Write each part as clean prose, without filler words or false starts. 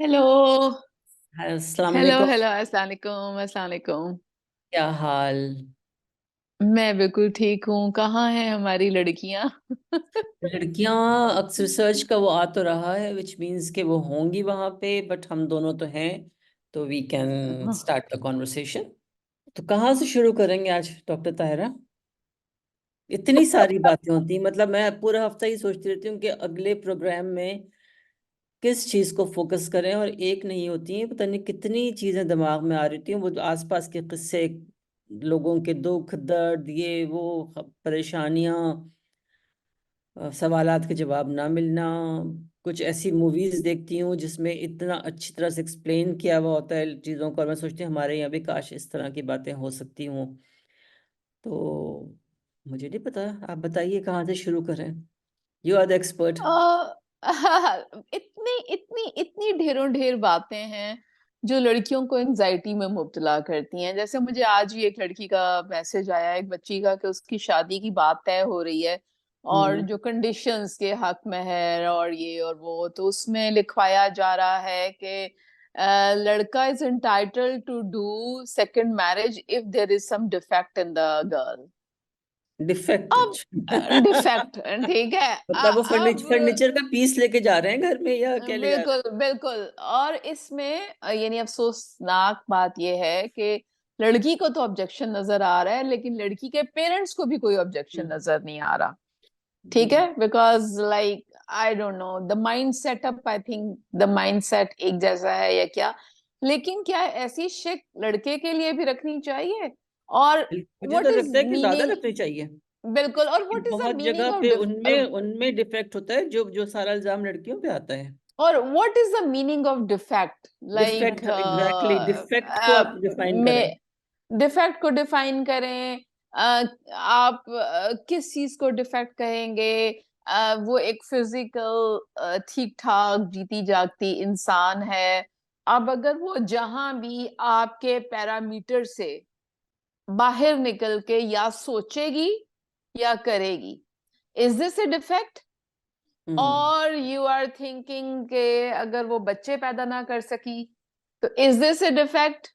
Hello. अस्सलाम hello वालेकुम। Hello, अस्सलाम वालेकुम, अस्सलाम वालेकुम। क्या हाल? मैं बिल्कुल ठीक हूँ। कहाँ हैं हमारी लड़कियां? लड़कियां अक्सर सर्च का वो आ तो रहा है, विच मीन्स कि वो होंगी वहां पे, बट हम दोनों तो हैं, तो we can start the conversation. तो कहाँ से शुरू करेंगे आज, डॉक्टर ताहिरा? इतनी सारी बातें होती हैं, मतलब मैं पूरा हफ्ता ही सोचती रहती हूँ कि अगले प्रोग्राम में किस चीज को फोकस करें, और एक नहीं होती है, पता नहीं कितनी चीजें दिमाग में आ रही थी, वो जो आसपास के किस्से, लोगों के दुख दर्द, ये वो परेशानियां, सवालात के जवाब ना मिलना। कुछ ऐसी मूवीज देखती हूँ जिसमें इतना अच्छी तरह से एक्सप्लेन किया हुआ होता है चीज़ों को, और मैं सोचती हूँ हमारे यहाँ भी काश इस तरह की बातें हो सकती हूँ। तो मुझे नहीं पता, आप बताइए कहाँ से शुरू करें। You are the expert. Uh, इतनी इतनी इतनी ढेरों ढेर बातें हैं जो लड़कियों को एंजाइटी में मुब्तला करती हैं। जैसे मुझे आज ही एक लड़की का मैसेज आया, एक बच्ची का, कि उसकी शादी की बात तय हो रही है और हम्म। जो कंडीशंस के हक में है और ये और वो, तो उसमें लिखवाया जा रहा है कि लड़का is entitled to do second marriage if there is some defect in the girl. Defect? अब डिफेक्ट, ठीक है। मतलब वो अब फर्नीचर का पीस लेके जा रहे हैं घर में, या क्या ले जा रहे बिल्कुल बिल्कुल। और इसमें यानी अफसोसनाक बात यह है कि लड़की को तो ऑब्जेक्शन नजर आ रहा है, लेकिन लड़की के पेरेंट्स को भी कोई हैं? ऑब्जेक्शन नजर नहीं आ रहा। जी। ठीक है, because like I don't know the mind setup, I think the mind set एक जैसा है या क्या। लेकिन क्या ऐसी शिक लड़के के लिए भी रखनी चाहिए? और मुझे तो व्हाट इज लगता है कि ज्यादा मीनिंग? रखनी चाहिए। बिल्कुल। और कि व्हाट इज द बहुत मीनिंग जगह ऑफ पे उनमें उनमें डिफेक्ट होता है, जो जो सारा इल्जाम लड़कियों पे आता है। और what is the meaning of defect? Like defect, exactly, defect को आप डिफाइन करें। में डिफेक्ट को डिफाइन करें। आप किस चीज को डिफेक्ट कहेंगे? वो एक फिजिकल ठीक ठाक जीती जागती इंसान है। अब अगर वो जहां भी आपके पैरामीटर से बाहर निकल के या सोचेगी या करेगी, इज दिस ए डिफेक्ट? हम्म। और यू आर थिंकिंग के अगर वो बच्चे पैदा ना कर सकी तो इज दिस ए डिफेक्ट?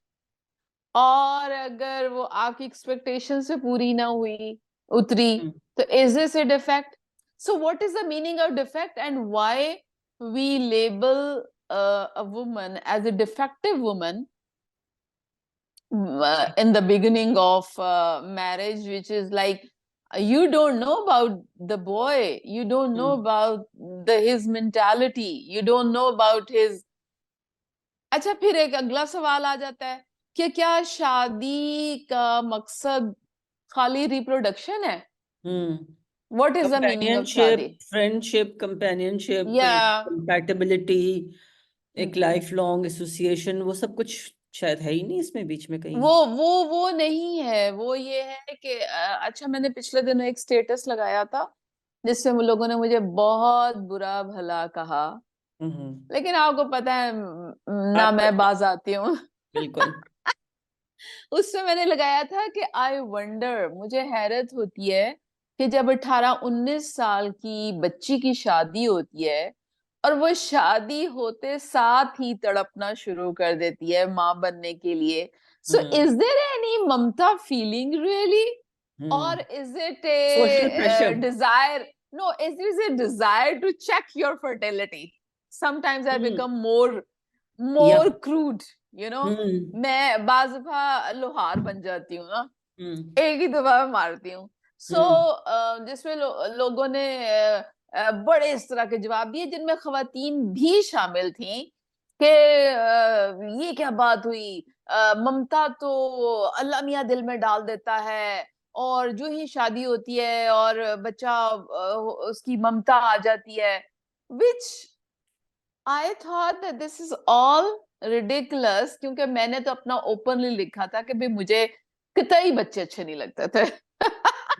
और अगर वो आपकी एक्सपेक्टेशन से पूरी ना हुई, उतरी, हम्म। तो is this a defect? So what is the meaning of defect and why we label a woman as a defective woman जी। in the beginning of marriage, which is like you don't know about the boy, you don't know hmm. about his mentality, you don't know about his। अच्छा, फिर एक अगला सवाल आ जाता है कि क्या शादी का मकसद खाली रिप्रोडक्शन है? Hmm. What is the meaning of companionship, शादी? फ्रेंडशिप, कंपेनियनशिप, या कंपैटिबिलिटी, एक लाइफ लॉन्ग एसोसिएशन, वो सब कुछ शायद है ही नहीं इसमें, बीच में कहीं। वो नहीं है। वो ये है कि अच्छा, मैंने पिछले दिनों एक स्टेटस लगाया था जिससे वो लोगों ने मुझे बहुत बुरा भला कहा। हम्म। लेकिन आपको पता है, ना आप मैं बाज आती हूँ। बिल्कुल। उसमें मैंने लगाया था कि आई वंडर, मुझे हैरत होती है कि जब 18-19 साल की बच्ची की शादी होती है और वो शादी होते साथ ही तड़पना शुरू कर देती है माँ बनने के लिए। So hmm. Is there any mamta feeling really? Hmm. और is it social a pressure. Desire? No, is a desire to check your fertility. Sometimes I hmm. become more या। crude, you know। हम्म। मैं बाज दफा लोहार बन जाती हूँ ना, हम्म। एक ही दफा में मारती हूँ। सो हम्म। जिसमें लोगों ने बड़े इस तरह के जवाब दिए, जिनमें खवातीन भी शामिल थीं कि ये क्या बात हुई, ममता तो अल्लाह मियाँ दिल में डाल देता है, और जो ही शादी होती है और बच्चा उसकी ममता आ जाती है। Which I thought that this is all ridiculous, क्योंकि मैंने तो अपना ओपनली लिखा था कि भाई मुझे कतई बच्चे अच्छे नहीं लगते थे।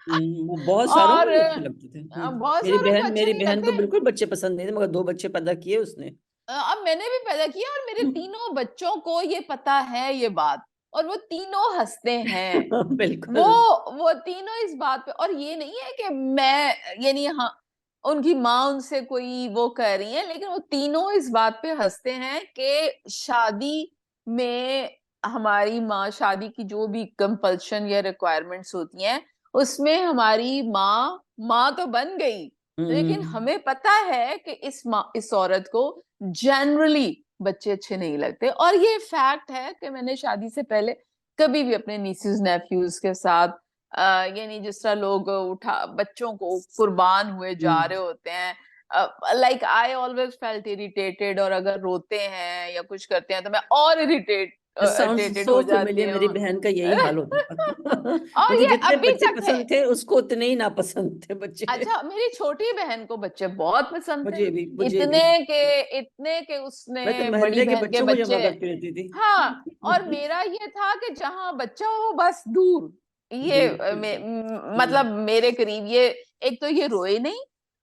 वो बहुत सारों को और नहीं अच्छे लगते थे। बहुत सारों को अच्छे मेरी नहीं बहन को लगते। बिल्कुल बच्चे पसंद नहीं थे, मगर 2 बच्चे पैदा किए उसने। अब मैंने भी पैदा किया और मेरे तीनों बच्चों को ये पता है ये बात, और वो तीनों हंसते हैं। वो बिल्कुल। वो तीनों इस बात पे, और ये नहीं है कि मैं, यानी हाँ, उनकी माँ उनसे कोई वो कर रही है, लेकिन वो तीनों इस बात पे हंसते हैं कि शादी में हमारी माँ, शादी की जो भी कंपल्शन या रिक्वायरमेंट्स होती हैं उसमें हमारी माँ माँ तो बन गई, लेकिन हमें पता है कि इस औरत को जनरली बच्चे अच्छे नहीं लगते। और ये फैक्ट है कि मैंने शादी से पहले कभी भी अपने नीसेस नेफ्यूज के साथ यानी जिस तरह लोग उठा बच्चों को कुर्बान हुए जा रहे होते हैं, like I always felt irritated, और अगर रोते हैं या कुछ करते हैं तो मैं और साउंड्स इरिटेटेड सो हो जाती फेमिलियर, मेरी हूँ। बहन का यही हाल होता था। और मुझे ये जितने अभी बच्चे तक है। पसंद थे उसको उतने ही नापसंद थे बच्चे। अच्छा, मेरी छोटी बहन को बच्चे बहुत पसंद थे, मुझे भी इतने के मैं तो उसने बड़ी महल्ले के बहन के बच्चों को जमा बच्चे। करती रहती हाँ, और थी। मेरा ये था कि जहां बच्चा हो बस दूर, ये दूर बिल्कुल। मतलब मेरे करीब ये, एक तो ये रोए नहीं,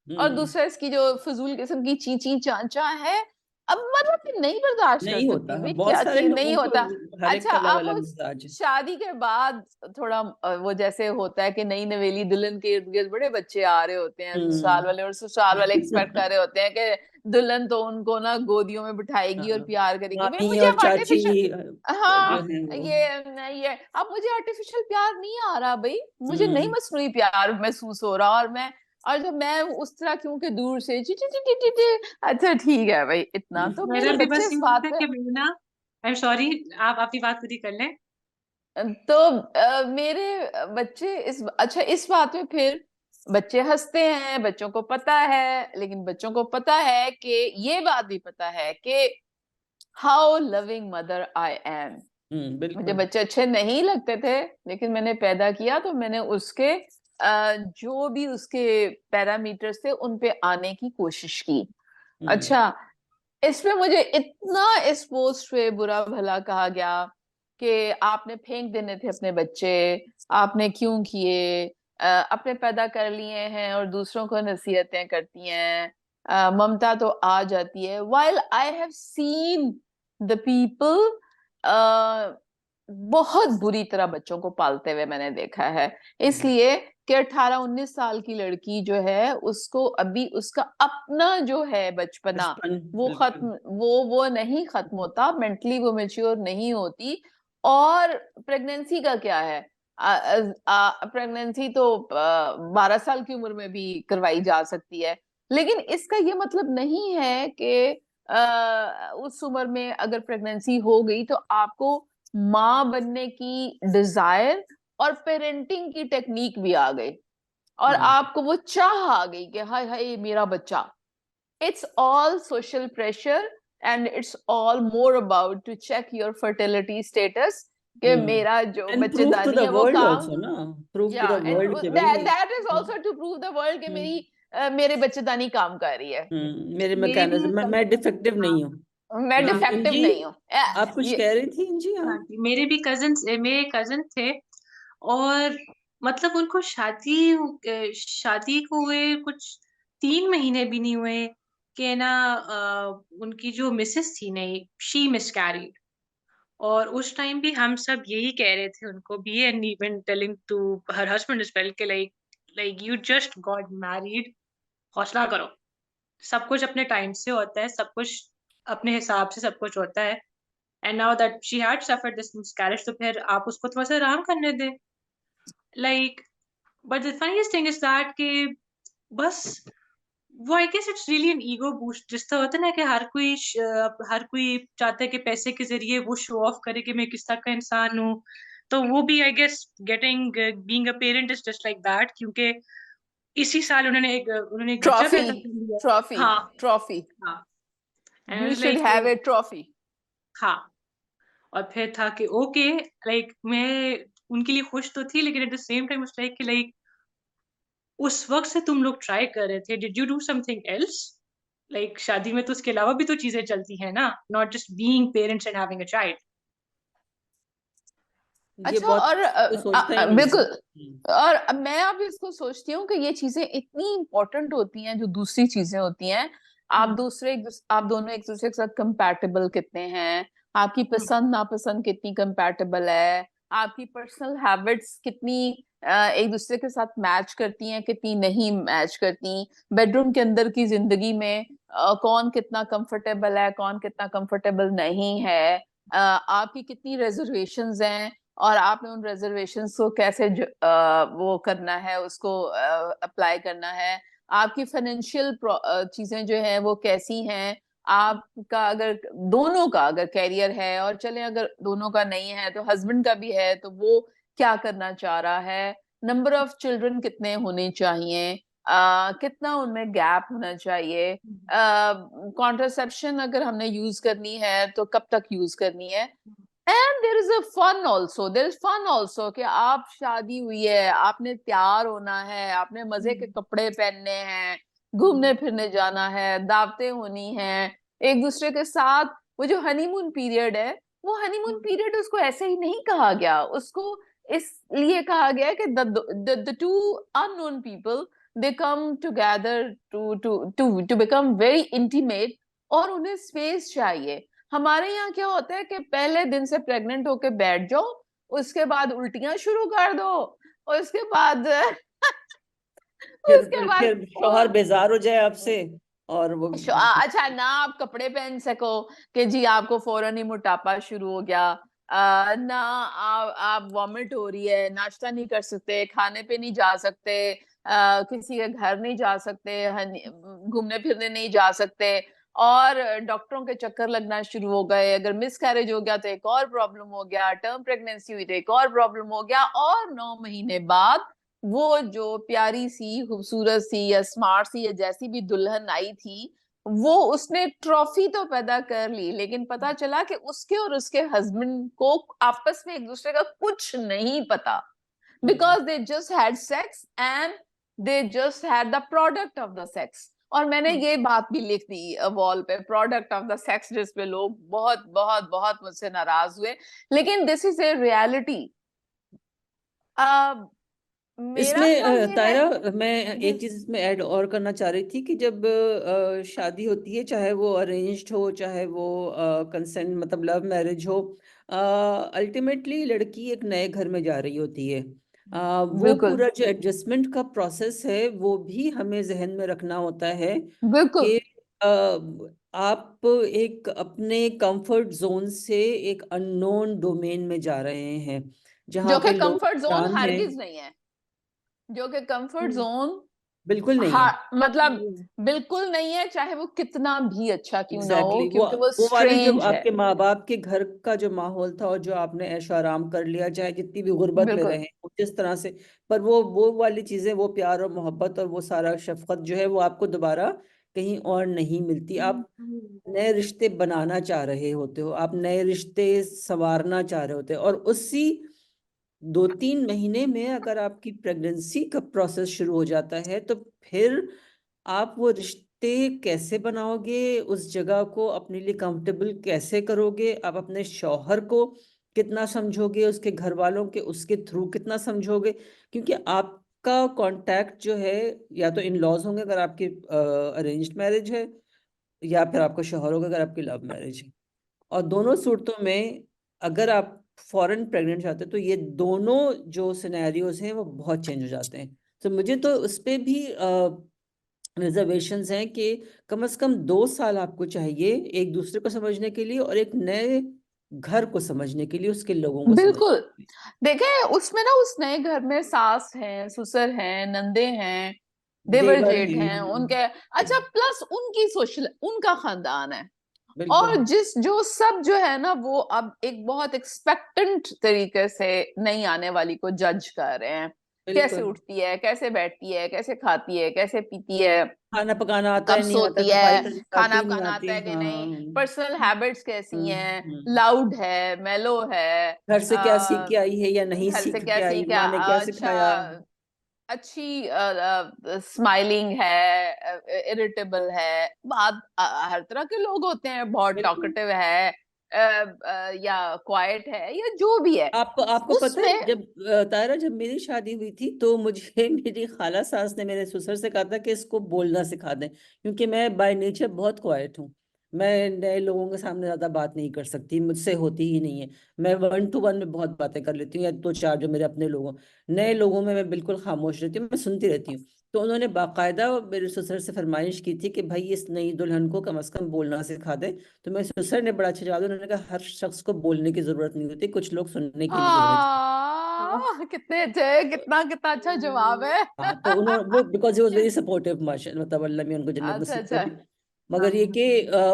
और हम्म। दूसरा इसकी जो फजूल किस्म की ची ची चांचा है, अब मतलब कि नहीं बर्दाश्त कर नहीं सकती होता, भाई, बहुत क्या सारे चीज नहीं लोगों को, होता। हर एक अच्छा, का अलग अब अलग मिजाज है। शादी के बाद थोड़ा वो जैसे होता है कि नई नवेली दुल्हन के इर्द गिर्द बड़े बच्चे आ रहे होते हैं, ससुराल वाले, और ससुराल वाले एक्सपेक्ट कर रहे होते हैं कि दुल्हन तो उनको ना गोदियों में बिठाएगी और हाँ, प्यार करेगी। भाई मामी मुझे और चाची आर्टिफिशियल, जो हाँ, है वो। ये अब मुझे आर्टिफिशियल प्यार नहीं आ रहा भाई, मुझे नहीं हम्म। मसनूई प्यार महसूस हो रहा। और जब मैं उस तरह क्योंकि दूर से ची ची ची ची ची ची, अच्छा ठीक है भाई, इतना तो मेरा मेरे भी बच्चे बस इस यूं बात है पे। कि ना, आई एम सॉरी, आप अपनी बात खुद ही कर लें। तो मेरे बच्चे अच्छा, इस बात में फिर बच्चे हंसते हैं, बच्चों को पता है, लेकिन बच्चों को पता है कि ये बात भी पता है कि how loving mother I am. मुझे बिल्कुल। बच्चे अच्छे नहीं लगते थे, लेकिन मैंने पैदा किया तो मैंने उसके जो भी उसके पैरामीटर्स थे उन पे आने की कोशिश की। हम्म। अच्छा, इसमें मुझे इतना इस पोस्ट पे बुरा भला कहा गया कि आपने फेंक देने थे अपने बच्चे, आपने क्यों किए, अपने पैदा कर लिए हैं और दूसरों को नसीहतें करती हैं, ममता तो आ जाती है। while I have seen the people बहुत बुरी तरह बच्चों को पालते हुए मैंने देखा है, इसलिए कि 18-19 साल की लड़की जो है उसको अभी उसका अपना जो है बचपना बचपन। वो बिल्कुल। खत्म, वो नहीं खत्म होता, मेंटली वो मेच्योर नहीं होती। और प्रेगनेंसी का क्या है, प्रेगनेंसी तो 12 साल की उम्र में भी करवाई जा सकती है, लेकिन इसका ये मतलब नहीं है कि उस उम्र में अगर प्रेगनेंसी हो गई तो आपको माँ बनने की डिजायर और पेरेंटिंग की टेक्निक भी आ गई, और हम्म। आपको वो चाह आ गई कि हाय हाय मेरा बच्चा। It's all social pressure, and it's all more about to check your fertility status कि मेरा जो एंड प्रूव टू बच्चेदानी द है वो वर्ल्ड काम। ऑल्सो ना, प्रूव टू या द एंड वर्ल्ड के भाई। That is also to prove the world कि हम्म। मेरे बच्चेदानी काम कर रही है, मेरे मेरे भी मैकेनिज्म, मैं डिफेक्टिव हाँ नहीं हूँ। मैं हाँ डिफेक्टिव इंजी, नहीं हूँ। आप कुछ ये कह रही थी इंजी? हाँ। हाँ जी, मेरे भी कजन थे। और मतलब उनको शादी को हुए कुछ 3 महीने भी नहीं हुए कि ना, उनकी जो मिसेस थी नहीं, शी मिसकैरीड। और उस टाइम भी हम सब यही कह रहे थे उनको भी, and even telling to her husband is well कि like you just got married, हौसला करो, सब कुछ अपने टाइम से होता है, सब कुछ अपने हिसाब से सब कुछ होता है। And now that she had suffered this miscarriage, तो फिर आप उसको थोड़ा सा आराम करने दें। Like, but the funniest thing is that कि बस वो, I guess it's really an ego boost, जिस तरह होता है ना कि हर कोई चाहता है कि पैसे के जरिए वो शो ऑफ करे कि मैं किस तरह का इंसान हूँ। तो वो भी I guess getting being a parent is just like that, क्योंकि इसी साल उन्होंने एक बच्चा ट्रॉफी, पैदा कर लिया। ट्रॉफी, हाँ ट्रॉफी, हाँ। And you was should like, have a trophy. हाँ। और फिर था कि ओके, लाइक मैं उनके लिए खुश तो थी, लेकिन एट द सेम टाइम उस लाइक कि लाइक उस वक्त से तुम लोग ट्राई कर रहे थे, did you do something else? Like शादी में तो उसके अलावा भी तो चीजें चलती हैं ना, not just being parents and having a child. ये अच्छा, बहुत और कोई सोचता ही नहीं है। बिल्कुल, और अब मैं अब इसको सोचती हूँ कि ये चीजें इतनी इंपॉर्टेंट होती हैं जो दूसरी चीजें होती हैं। आप दोनों एक दूसरे के साथ कंपैटिबल कितने हैं, आपकी पसंद नापसंद कितनी कंपैटिबल है, आपकी पर्सनल हैबिट्स कितनी एक दूसरे के साथ मैच करती हैं, कितनी नहीं मैच करती, बेडरूम के अंदर की जिंदगी में कौन कितना कंफर्टेबल है, कौन कितना कंफर्टेबल नहीं है, आपकी कितनी रिजर्वेशंस हैं और आपने उन रिजर्वेशंस को कैसे वो करना है, उसको अप्लाई करना है, आपकी फाइनेंशियल चीजें जो है वो कैसी हैं, आपका अगर दोनों का अगर कैरियर है, और चले अगर दोनों का नहीं है तो हस्बैंड का भी है, तो वो क्या करना चाह रहा है, नंबर ऑफ चिल्ड्रन कितने होने चाहिए, कितना उनमें गैप होना चाहिए, कॉन्ट्रासेप्शन अगर हमने यूज करनी है तो कब तक यूज करनी है, and there is a fun also, there is fun also कि आप शादी हुई है, आपने तैयार होना है, आपने मजे के कपड़े पहनने हैं, घूमने फिरने जाना है, दावतें होनी हैं एक दूसरे के साथ। वो जो हनीमून पीरियड है, वो हनीमून पीरियड उसको ऐसे ही नहीं कहा गया, उसको इसलिए कहा गया है कि the two unknown people they come together to become very intimate, और उन्हें स्पेस चाहिए। हमारे यहाँ क्या होता है कि पहले दिन से प्रेग्नेंट होके बैठ जाओ, उसके बाद उल्टियां शुरू कर दो, उसके बाद उसके बाद फिर शौहर बेजार हो जाए आपसे और वो अच्छा ना आप कपड़े पहन सको कि जी आपको फौरन ही मोटापा शुरू हो गया, ना आप वॉमिट हो रही है, नाश्ता नहीं कर सकते, खाने पे नहीं जा सकते, किसी के घर नहीं जा सकते, घूमने फिरने नहीं जा सकते, और डॉक्टरों के चक्कर लगना शुरू हो गए, अगर मिस कैरेज हो गया तो एक और प्रॉब्लम हो गया, टर्म प्रेगनेंसी हुई तो एक और प्रॉब्लम हो गया, और 9 महीने बाद वो जो प्यारी सी खूबसूरत सी या स्मार्ट सी या जैसी भी दुल्हन आई थी, वो उसने ट्रॉफी तो पैदा कर ली, लेकिन पता चला कि उसके और उसके हस्बैंड को आपस में एक दूसरे का कुछ नहीं पता, because they just had sex and they just had the product of the sex. और मैंने ये बात भी लिख दी वॉल पे, प्रोडक्ट ऑफ द सेक्स, जिस पे लोग बहुत बहुत बहुत मुझसे नाराज हुए, लेकिन दिस इज ए रियलिटी। मेरा इसमें ख्याल ये है तायरा, मैं जी एक चीज इसमें ऐड और करना चाह रही थी कि जब शादी होती है, चाहे वो अरेंज्ड हो चाहे वो कंसेंट मतलब लव मैरिज हो, अल्टीमेटली लड़की एक नए घर में जा रही होती है। वो बिल्कुल पूरा जो एडजस्टमेंट का प्रोसेस है वो भी हमें जहन में रखना होता है बिल्कुल, कि आप एक अपने कंफर्ट जोन से एक अननोन डोमेन में जा रहे हैं जहाँ जो कि पे लोग कंफर्ट जोन जान है। हरगिज नहीं है, जो कि कंफर्ट जोन बिल्कुल नहीं है। मतलब बिल्कुल नहीं है, चाहे वो कितना भी अच्छा क्यों ना हो, एग्जैक्टली क्योंकि वो वो वाली जो स्ट्रेंज है। आपके माँ बाप के घर का जो माहौल था और जो आपने ऐशो आराम कर लिया, चाहे जितनी भी गुर्बत में बिल्कुल रहे वो जिस तरह से, पर वो वाली चीजें, वो प्यार और मोहब्बत और वो सारा शफकत जो है वो आपको दोबारा कहीं और नहीं मिलती। आप नए रिश्ते बनाना चाह रहे होते हो, आप नए रिश्ते संवारना चाह रहे होते हो, और उसी 2-3 महीने में अगर आपकी प्रेगनेंसी का प्रोसेस शुरू हो जाता है तो फिर आप वो रिश्ते कैसे बनाओगे, उस जगह को अपने लिए कंफर्टेबल कैसे करोगे, आप अपने शौहर को कितना समझोगे, उसके घर वालों के उसके थ्रू कितना समझोगे, क्योंकि आपका कांटेक्ट जो है या तो इन लॉज होंगे अगर आपकी अरेंज्ड मैरिज है, या फिर आपका शौहर होगा अगर आपकी लव मैरिज है। और दोनों सूरतों में अगर आप फॉरेन प्रेग्नेंट चाहते हो तो ये दोनों जो सिनेरियोज हैं वो बहुत चेंज हो जाते हैं। तो मुझे तो उस पे भी रिजर्वेशंस हैं कि कम से कम 2 साल आपको चाहिए एक दूसरे को समझने के लिए और एक नए घर को समझने के लिए, उसके लोगों को समझने बिल्कुल। के लिए। देखे उसमें ना, उस नए घर में सास हैं, ससुर हैं, नंदे हैं, देवर देवर जेठ हैं। हैं उनके, अच्छा प्लस उनकी सोशल, उनका खानदान है, और बिल्कुल जिस जो सब जो है ना, वो अब एक बहुत एक्सपेक्टेंट तरीके से नई आने वाली को जज कर रहे हैं, कैसे बिल्कुल। उठती है, कैसे बैठती है, कैसे खाती है, कैसे पीती है, खाना पकाना आता कब है नहीं आता, सोती सफाई है, करनी खाना आती नहीं पकाना आता आती। है कि हाँ। नहीं, पर्सनल हैबिट्स कैसी हैं, हम्म। लाउड है, मेलो है, घर से क्या सीख आ, के आई है या नहीं घर से सीख क्या के आई, सीखा, माँ ने क्या अच्छा सिखाया। अच्छी स्माइलिंग है, इरिटेबल है, बात हर तरह के लोग होते हैं, बहुत बिल्कुल। टॉकेटिव है, या क्वाइट है, या जो भी है आपको आपको पता है, उसमें। जब तायरा, जब मेरी शादी हुई थी तो मुझे मेरी खाला सास ने मेरे ससुर से कहा था कि इसको बोलना सिखा दें, क्योंकि मैं बाय नेचर बहुत क्वाइट हूँ। मैं नए लोगों के सामने ज्यादा बात नहीं कर सकती, मुझसे होती ही नहीं है। मैं 1 to 1 में बहुत बातें कर लेती हूँ, या 2-4 जो मेरे अपने लोगों। नए लोगों में मैं बिल्कुल खामोश रहती हूँ, मैं सुनती रहती हूँ। तो उन्होंने बाकायदा मेरे ससुर से फरमाइश की थी कि भाई इस नई दुल्हन को कम से कम बोलना सिखा दे। तो मेरे ससुर ने बड़ा अच्छा जवाब दिया, उन्होंने कहा हर शख्स को बोलने की जरूरत नहीं होती, कुछ लोग सुनने के लिए होने चाहिए। कितने अच्छे, कितना कितना अच्छा जवाब है। हाँ, तो उन्होंने वो because he was very supportive, माशा मतलब अल्लाह में उनको जन्नत अच्छा नसीब अच्छा। करे। मगर ये हम कि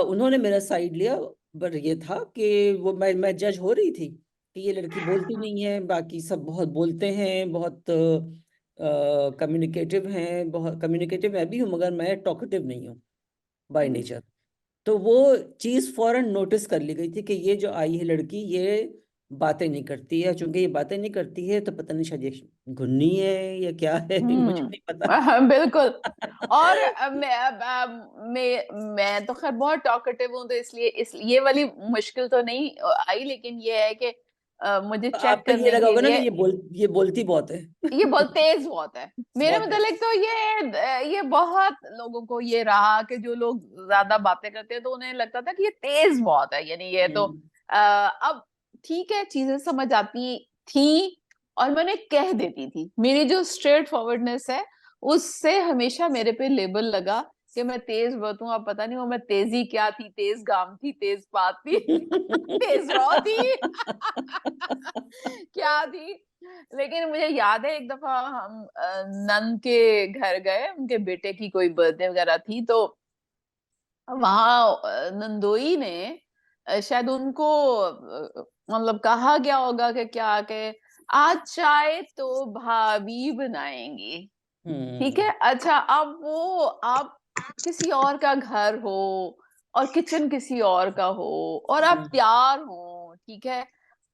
उन्होंने मेरा साइड लिया। पर ये था कि वो मैं जज हो रही थी कि ये लड़की बोलती नहीं है, बाकी सब बहुत बोलते हैं, बहुत कम्युनिकेटिव हैं। बहुत कम्युनिकेटिव मैं भी हूँ, मगर मैं टॉकेटिव नहीं हूँ बाय नेचर। तो वो चीज फौरन नोटिस कर ली गई थी कि ये जो आई है लड़की, ये बातें नहीं करती है। चूंकि ये बातें नहीं करती है तो पता नहीं शायद ये घुन्नी है या क्या है, मुझे नहीं पता। बिल्कुल। और मैं तो खैर बहुत टॉकेटिव हूँ, तो इसलिए ये वाली मुश्किल तो नहीं आई, लेकिन ये है कि मुझे तो चेक आपको ये करने लगा के होगा ना कि लिए ये बोलती बहुत है। ये बहुत तेज बहुत है। मेरे बहुत है। मुतालिक तो ये बहुत लोगों को ये रहा कि जो लोग ज्यादा बातें करते हैं तो उन्हें लगता था कि ये तेज बहुत है, यानी ये तो हम्म। अब ठीक है, चीजें समझ आती थी और मैं उन्हें कह देती थी। मेरी जो स्ट्रेट फॉरवर्डनेस है उससे हमेशा मेरे पे लेबल लगा कि मैं तेज बहुत हूँ। अब पता नहीं वो मैं तेजी क्या थी, तेज गाम थी, तेज बात थी, तेज रॉ थी, क्या थी। लेकिन मुझे याद है एक दफा हम नन के घर गए, उनके बेटे की कोई बर्थडे वगैरह थी, तो वहां नंदोई ने शायद उनको मतलब कहा गया होगा कि क्या के आज चाय तो भाभी बनाएंगी। ठीक है, हम्म। अच्छा, अब वो आप किसी और का घर हो और किचन किसी और का हो और आप हम्म। तैयार हो, ठीक है,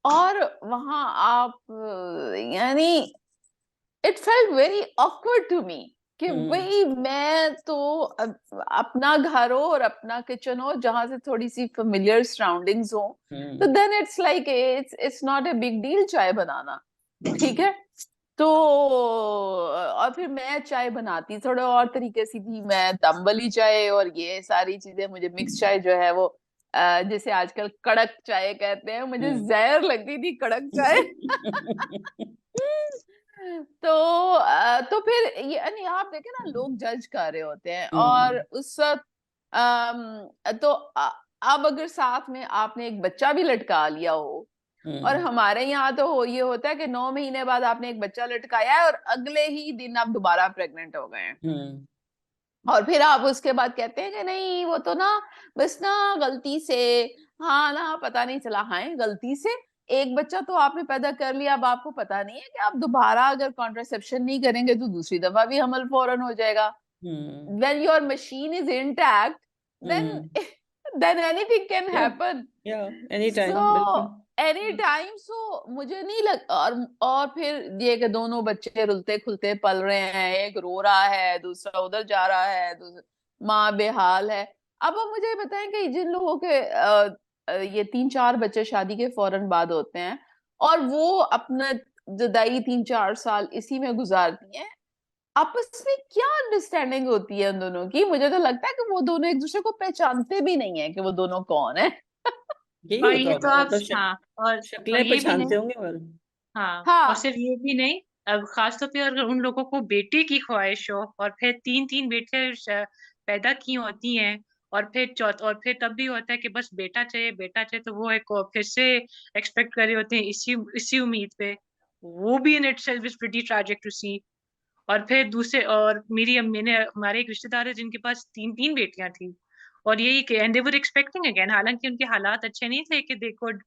और वहां आप यानी it felt very awkward to me कि हम्म। भाई मैं तो अपना घर हो और अपना किचन हो जहां से थोड़ी सी फेमिलियर सराउंडिंग्स हो, तो hmm. Then it's like it's not a big deal चाय बनाना। ठीक है, तो और फिर मैं चाय बनाती थोड़ा और तरीके से थी, मैं तंबली चाय और ये सारी चीजें, मुझे मिक्स चाय जो है वो जिसे आजकल कड़क चाय कहते हैं, मुझे हम्म। जहर लगती थी कड़क चाय। तो तो फिर ये यानी आप देखें ना, लोग जज कर रहे होते हैं और हम्म। उस वक्त तो अब अगर साथ में आपने एक बच्चा भी लटका लिया हो, और हम्म। हमारे यहाँ तो ये होता है कि 9 महीने बाद आपने एक बच्चा लटकाया है और अगले ही दिन आप दोबारा प्रेग्नेंट हो गए हैं, हम्म। और फिर आप उसके बाद कहते हैं कि नहीं वो तो ना बस ना गलती से, हाँ ना पता नहीं चला, हाँ गलती से एक बच्चा तो आपने पैदा कर लिया, अब आपको पता नहीं है कि आप दोबारा अगर कॉन्ट्रासेप्शन नहीं करेंगे तो दूसरी दफा भी हमल फौरन हो जाएगा। हम्म। when your machine is intact, then hmm. then anything can या happen. या एनी So टाइम, बिल्कुल। एनी टाइम, सो मुझे नहीं लग, और फिर ये कि दोनों बच्चे रुलते खुलते पल रहे हैं, एक रो रहा है दूसरा उधर जा रहा है, माँ बेहाल है। अब आप मुझे बताएं कि जिन लोगों के ये 3-4 बच्चे शादी के फौरन बाद होते हैं और वो अपना जुदाई 3-4 साल इसी में गुजारती हैं, आपस में क्या अंडरस्टैंडिंग होती है उन दोनों की? मुझे तो लगता है कि वो दोनों एक दूसरे को पहचानते भी नहीं है कि वो दोनों कौन है। यही और होता ये तो होगा, आप, मतलब हाँ, और शक्लें ये भी नहीं, पहचानते होंगे और। हाँ, और हाँ, सिर्फ ये भी नहीं, अब खास तौर पे अगर उन लोगों को बेटे की ख्वाहिश हो और फिर 3-3 बेटे पैदा की होती हैं, और फिर तब भी होता है कि बस बेटा चाहिए बेटा चाहिए, तो वो एक और फिर से एक्सपेक्ट कर रहे होते हैं इसी उम्मीद पे। वो भी in itself is pretty tragic to see. और फिर दूसरे, और मैंने हमारे एक रिश्तेदार है जिनके पास 3-3 बेटियां थी, और यही कि and they were expecting again, हालांकि उनके हालात अच्छे नहीं थे कि they could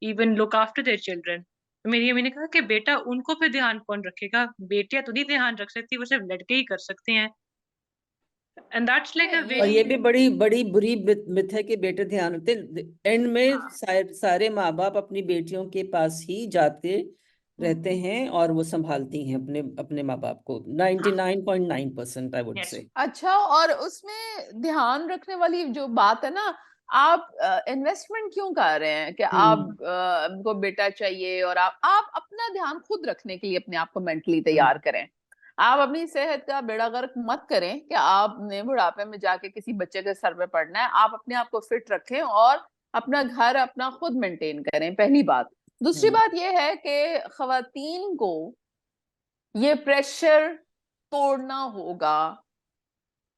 even look after their children. तो मेरी अम्मी ने कहा कि बेटा उनको पे ध्यान कौन रखेगा, बेटियां तो नहीं ध्यान रख सकती, वो सिर्फ लड़के ही कर सकते हैं। एंड दैट्स लाइक अ नहीं और ये, ये वेरी, भी बड़ी बड़ी बुरी मिथ है कि बेटे ध्यान रखते। एंड में हाँ सारे माँ बाप अपनी बेटियों के पास ही जाते रहते हैं और वो संभालती हैं अपने अपने माँ बाप को, हाँ, 99.9% आई वुड यस, से। अच्छा, और उसमें ध्यान रखने वाली जो बात है ना, आप इन्वेस्टमेंट क्यों कर रहे हैं कि हम्म। आपको बेटा चाहिए और आप अपना ध्यान खुद रखने के लिए अपने आप को मेंटली तैयार हम्म। करें? आप अपनी सेहत का बेड़ा गर्क मत करें कि आपने बुढ़ापे में जाके किसी बच्चे के सर पे पड़ना है। आप अपने आप को फिट रखें और अपना घर अपना खुद मेंटेन करें, पहली बात। दूसरी बात यह है कि खवातीन को ये प्रेशर तोड़ना होगा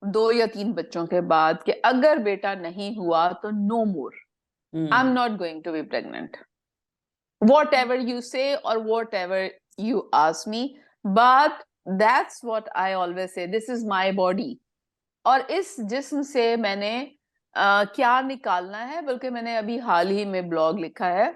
2 या 3 बच्चों के बाद कि अगर बेटा नहीं हुआ तो no more, I am not going to be pregnant, whatever you say or whatever you ask me, but that's what I always say, this is my body। और इस जिस्म से मैंने क्या निकालना है, बल्कि मैंने अभी हाल ही में ब्लॉग लिखा है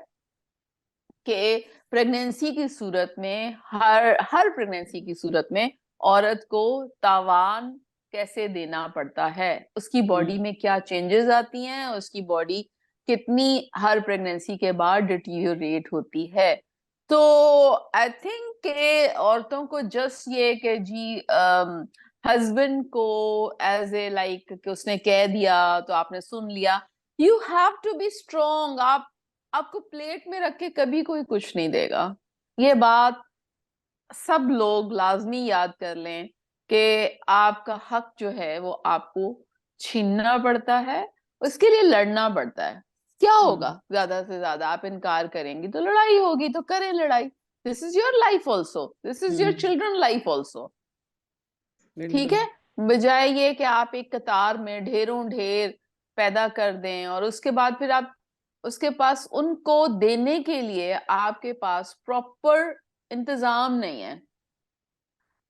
कि प्रेगनेंसी की सूरत में, हर प्रेगनेंसी की सूरत में औरत को तावान कैसे देना पड़ता है, उसकी बॉडी में क्या चेंजेस आती हैं, उसकी बॉडी कितनी हर प्रेगनेंसी के बाद डिटीरियोरेट होती है। तो आई थिंक के औरतों को जस्ट ये कि जी हस्बैंड को एज ए लाइक कि उसने कह दिया तो आपने सुन लिया, you have to be strong. आपको प्लेट में रख के कभी कोई कुछ नहीं देगा। ये बात सब लोग लाजमी याद कर लें कि आपका हक जो है वो आपको छीनना पड़ता है, उसके लिए लड़ना पड़ता है। क्या होगा, ज्यादा से ज्यादा आप इनकार करेंगी तो लड़ाई होगी, तो करें लड़ाई। This is your life also, this is your children life also, ठीक है। बजाय ये कि आप एक कतार में ढेरों ढेर पैदा कर दें और उसके बाद फिर आप उसके पास उनको देने के लिए आपके पास प्रॉपर इंतजाम नहीं है।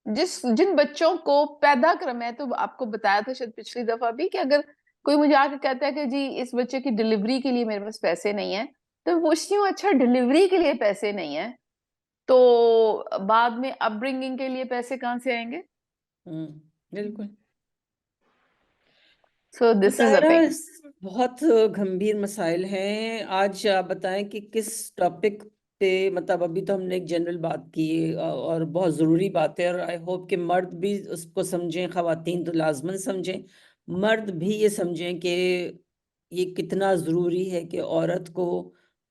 जिन बच्चों को पैदा कर, मैं तो आपको बताया था शायद पिछली दफा भी कि अगर कोई मुझे आके कहता है कि जी इस बच्चे की डिलीवरी के लिए मेरे पास पैसे नहीं है, तो मैं पूछती हूँ अच्छा डिलीवरी के लिए पैसे नहीं है तो बाद में अपब्रिंगिंग के लिए पैसे कहाँ से आएंगे? बिल्कुल। So this is a thing. बहुत गंभीर मसाइल हैं। आज आप बताएं कि किस टॉपिक पे, मतलब अभी तो हमने एक जनरल बात की और बहुत ज़रूरी बात है, और आई होप कि मर्द भी उसको समझें, ख़वातीन तो लाजमन समझें, मर्द भी ये समझें कि ये कितना ज़रूरी है कि औरत को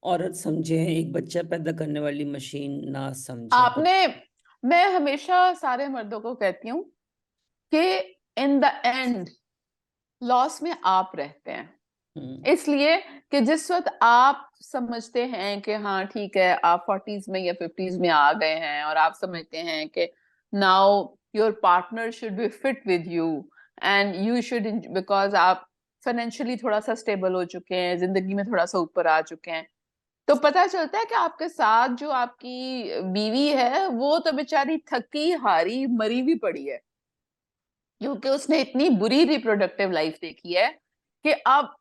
औरत समझें, एक बच्चा पैदा करने वाली मशीन ना समझें। मैं हमेशा सारे मर्दों को कहती हूँ कि इन द एंड लॉस में आप रहते हैं, इसलिए कि जिस वक्त आप समझते हैं कि हाँ ठीक है आप 40s में या 50s में आ गए हैं और आप समझते हैं कि now your partner should be fit with you and you should, because आप फाइनेंशियली थोड़ा सा स्टेबल हो चुके हैं, जिंदगी में थोड़ा सा ऊपर आ चुके हैं, तो पता चलता है कि आपके साथ जो आपकी बीवी है वो तो बेचारी थकी हारी मरी भी पड़ी है, क्योंकि उसने इतनी बुरी रिप्रोडक्टिव लाइफ देखी है कि अब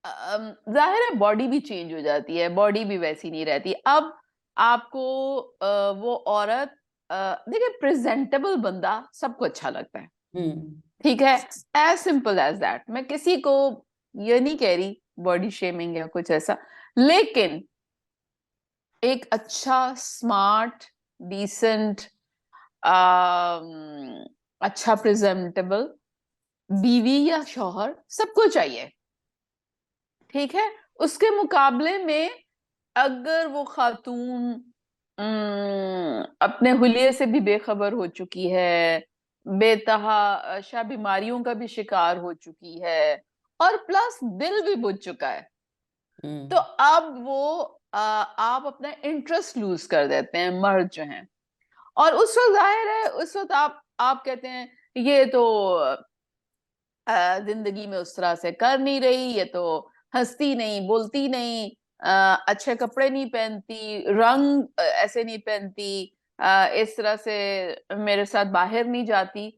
जाहिर है बॉडी भी चेंज हो जाती है, बॉडी भी वैसी नहीं रहती। अब आपको वो औरत, देखिए प्रेजेंटेबल बंदा सबको अच्छा लगता है, ठीक है, एज सिंपल एज दैट। मैं किसी को ये नहीं कह रही बॉडी शेमिंग या कुछ ऐसा, लेकिन एक अच्छा स्मार्ट डिसेंट अच्छा प्रेजेंटेबल बीवी या शौहर सबको चाहिए, ठीक है। उसके मुकाबले में अगर वो खातून अपने हुलिये से भी बेखबर हो चुकी है, बेतहाशा बीमारियों का भी शिकार हो चुकी है और प्लस दिल भी बुझ चुका है, तो अब वो आप अपना इंटरेस्ट लूज कर देते हैं मर्द जो हैं, और उस वक्त जाहिर है उस वक्त आप कहते हैं ये तो जिंदगी में उस तरह से कर नहीं रही, ये तो हंसती नहीं बोलती नहीं, अच्छे कपड़े नहीं पहनती, रंग ऐसे नहीं पहनती, इस तरह से मेरे साथ बाहर नहीं जाती।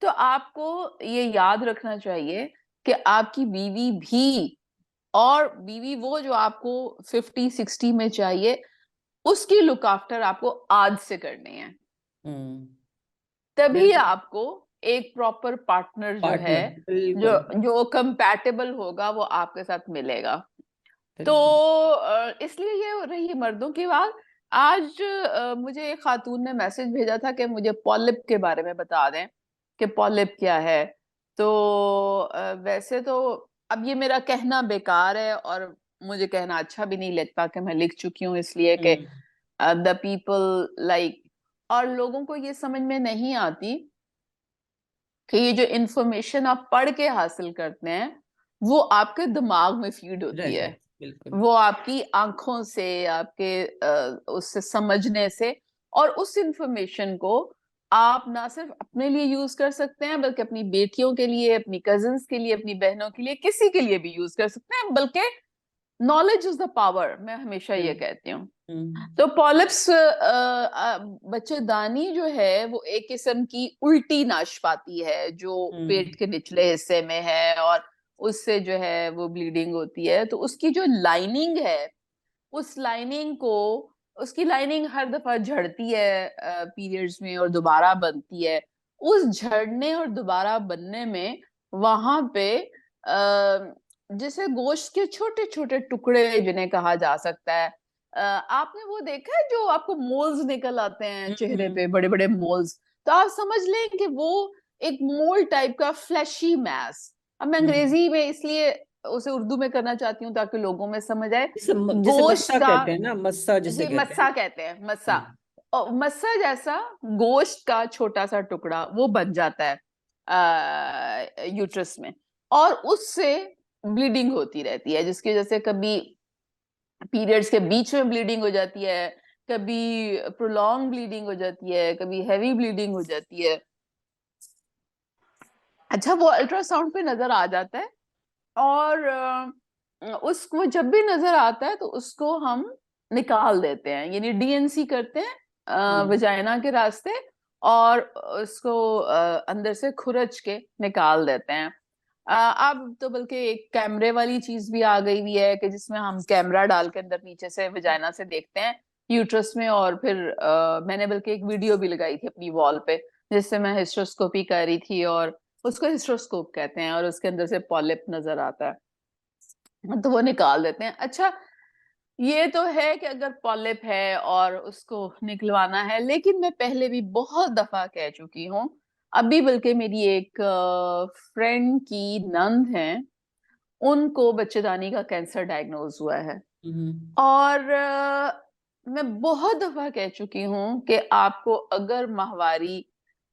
तो आपको ये याद रखना चाहिए कि आपकी बीवी भी, और बीवी वो जो आपको 50-60 में चाहिए, उसकी लुक आफ्टर आपको आज से करनी है, तभी आपको एक प्रॉपर पार्टनर जो है जो कंपैटिबल होगा वो आपके साथ मिलेगा। तो इसलिए ये रही मर्दों की बात। आज मुझे एक खातून ने मैसेज भेजा था कि मुझे पॉलिप के बारे में बता दें कि पॉलिप क्या है। तो वैसे तो अब ये मेरा कहना बेकार है और मुझे कहना अच्छा भी नहीं लगता कि मैं लिख चुकी हूँ, इसलिए कि द पीपल लाइक और लोगों को ये समझ में नहीं आती कि ये जो इंफॉर्मेशन आप पढ़ के हासिल करते हैं वो आपके दिमाग में फीड होती है, राइट, बिल्कुल। वो आपकी आंखों से, आपके उससे समझने से, और उस इंफॉर्मेशन को आप ना सिर्फ अपने लिए यूज कर सकते हैं बल्कि अपनी बेटियों के लिए, अपनी कजिन्स के लिए, अपनी बहनों के लिए, किसी के लिए भी यूज कर सकते हैं। बल्कि नॉलेज इज द पावर, मैं हमेशा ये कहती हूँ। तो पॉलिप्स, बच्चेदानी जो है वो एक किस्म की उल्टी नाशपाती है जो पेट के निचले हिस्से में है, और उससे जो है वो ब्लीडिंग होती है। तो उसकी जो लाइनिंग है, उस लाइनिंग को, उसकी लाइनिंग हर दफा झड़ती है पीरियड्स में और दोबारा बनती है। उस झड़ने और दोबारा बनने में वहां पे जैसे गोश्त के छोटे छोटे टुकड़े जिन्हें कहा जा सकता है, आपने वो देखा है जो आपको मोल्स निकल आते हैं चेहरे पे, बड़े बड़े मोल्स? तो आप समझ लें कि वो एक मोल टाइप का फ्लैशी मैस। अब मैं अंग्रेजी में इसलिए उसे उर्दू में करना चाहती हूँ ताकि लोगों में समझ आए। जैसे गोश्त मस्सा का, कहते हैं ना, मस्सा जिसे जी कहते मस्सा कहते हैं, मस्सा। हैं। और मस्सा जैसा गोश्त का छोटा सा टुकड़ा वो बन जाता है यूट्रस में, और उससे ब्लीडिंग होती रहती है, जिसकी वजह से कभी पीरियड्स के बीच में ब्लीडिंग हो जाती है, कभी प्रोलॉन्ग ब्लीडिंग हो जाती है, कभी हैवी ब्लीडिंग हो जाती है। अच्छा, वो अल्ट्रासाउंड पे नजर आ जाता है, और उसको जब भी नजर आता है तो उसको हम निकाल देते हैं, यानी डीएनसी करते हैं वजाइना के रास्ते, और उसको अंदर से खुरच के निकाल देते हैं। अब तो बल्कि एक कैमरे वाली चीज भी आ गई हुई है कि जिसमें हम कैमरा डाल के अंदर नीचे से वजाइना से देखते हैं यूट्रस में, और फिर मैंने बल्कि एक वीडियो भी लगाई थी अपनी वॉल पे जिससे मैं हिस्ट्रोस्कोपी कर रही थी, और उसको हिस्ट्रोस्कोप कहते हैं, और उसके अंदर से पॉलिप नजर आता है तो वो निकाल देते हैं। अच्छा, ये तो है कि अगर पॉलिप है और उसको निकलवाना है, लेकिन मैं पहले भी बहुत दफा कह चुकी हूँ, अभी बल्कि मेरी एक फ्रेंड की नंद है, उनको बच्चेदानी का कैंसर डायग्नोज हुआ है, और मैं बहुत दफा कह चुकी हूँ कि आपको अगर माहवारी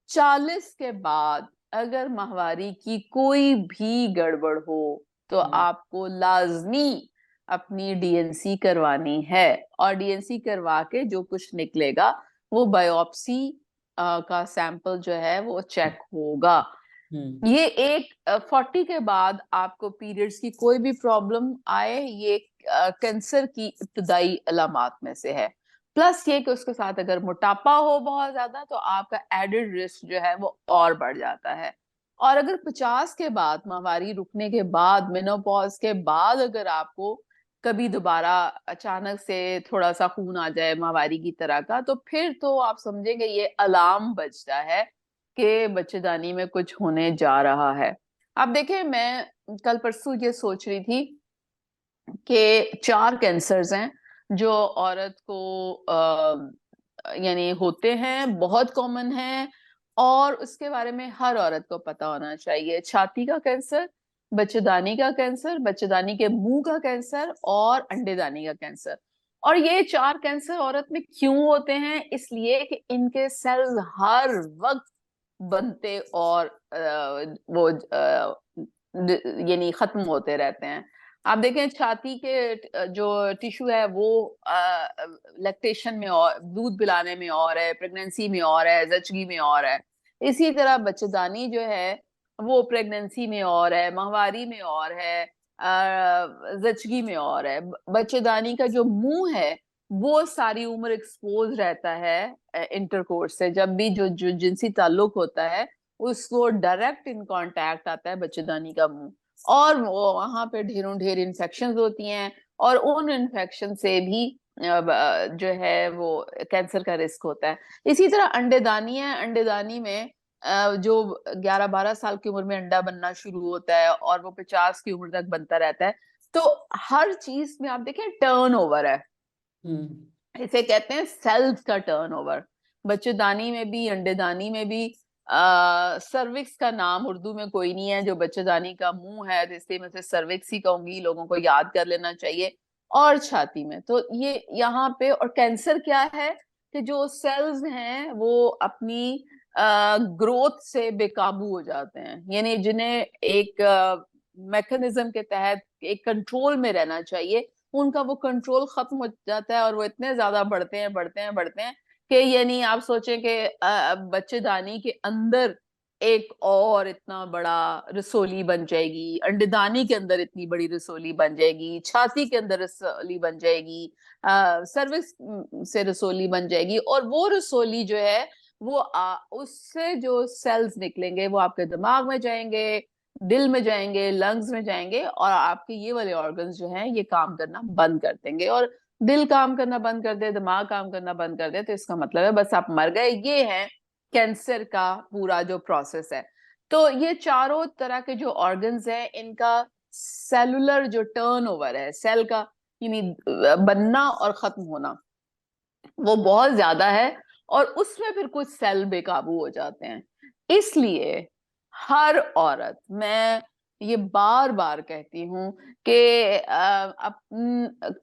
40 के बाद, अगर माहवारी की कोई भी गड़बड़ हो तो आपको लाजमी अपनी डीएनसी करवानी है, और डीएनसी करवा के जो कुछ निकलेगा वो बायोप्सी का सैंपल जो है वो चेक होगा। ये एक 40 के बाद आपको पीरियड्स की कोई भी प्रॉब्लम आए, ये कैंसर की इब्तदाई अलामात में से है। प्लस ये कि उसके साथ अगर मोटापा हो बहुत ज्यादा तो आपका एडेड रिस्क जो है वो और बढ़ जाता है। और अगर 50 के बाद, माहवारी रुकने के बाद, मेनोपॉज के बाद अगर आपको कभी दोबारा अचानक से थोड़ा सा खून आ जाए माहवारी की तरह का, तो फिर तो आप समझेंगे ये अलार्म बजता है कि बच्चेदानी में कुछ होने जा रहा है। आप देखें, मैं कल परसों ये सोच रही थी कि 4 कैंसर्स हैं जो औरत को यानी होते हैं, बहुत कॉमन है, और उसके बारे में हर औरत को पता होना चाहिए। छाती का कैंसर, बच्चेदानी का कैंसर, बच्चेदानी के मुंह का कैंसर, और अंडेदानी का कैंसर। और ये 4 कैंसर औरत में क्यों होते हैं? इसलिए कि इनके सेल्स हर वक्त बनते और वो यानी खत्म होते रहते हैं। आप देखें, छाती के जो टिश्यू है वो लैक्टेशन में और दूध पिलाने में और है, प्रेगनेंसी में और है, जचगी में और है। इसी तरह बच्चेदानी जो है वो प्रेगनेंसी में और है, माहवारी में और है, जचगी में और है। बच्चेदानी का जो मुंह है वो सारी उम्र एक्सपोज रहता है इंटरकोर्स से, जब भी जो जिनसी ताल्लुक होता है उसको डायरेक्ट इन कांटेक्ट आता है बच्चेदानी का मुंह, और वो वहां पे ढेरों ढेर इन्फेक्शन होती हैं, और उन इन्फेक्शन से भी जो है वो कैंसर का रिस्क होता है। इसी तरह अंडेदानी है, अंडेदानी में जो 11-12 साल की उम्र में अंडा बनना शुरू होता है और वो 50 की उम्र तक बनता रहता है। तो हर चीज में आप देखें टर्नओवर है, इसे कहते हैं सेल्स का टर्नओवर। बच्चेदानी में भी, अंडेदानी में भी। सर्विक्स का नाम उर्दू में कोई नहीं है, जो बच्चेदानी का मुंह है, तो इसलिए मैं उसे सर्विक्स ही कहूंगी, लोगों को याद कर लेना चाहिए। और छाती में तो ये यहाँ पे, और कैंसर क्या है? कि जो सेल्स हैं वो अपनी ग्रोथ से बेकाबू हो जाते हैं, यानी जिन्हें एक मैकेनिज्म के तहत एक कंट्रोल में रहना चाहिए, उनका वो कंट्रोल खत्म हो जाता है और वो इतने ज्यादा बढ़ते हैं कि यानी आप सोचें कि बच्चेदानी के अंदर एक और इतना बड़ा रसोली बन जाएगी, अंडेदानी के अंदर इतनी बड़ी रसोली बन जाएगी, छाती के अंदर रसोली बन जाएगी, सर्विक्स से रसोली बन जाएगी, और वो रसोली जो है वो उससे जो सेल्स निकलेंगे वो आपके दिमाग में जाएंगे, दिल में जाएंगे, लंग्स में जाएंगे, और आपके ये वाले ऑर्गन्स जो हैं ये काम करना बंद कर देंगे। और दिल काम करना बंद कर दे, दिमाग काम करना बंद कर दे, तो इसका मतलब है बस आप मर गए। ये है कैंसर का पूरा जो प्रोसेस है। तो ये चारों तरह के जो ऑर्गन्स हैं, इनका सेलुलर जो टर्नओवर है, सेल का यानी बनना और खत्म होना, वो बहुत ज्यादा है, और उसमें फिर कुछ सेल बेकाबू हो जाते हैं। इसलिए हर औरत, मैं ये बार बार कहती हूँ कि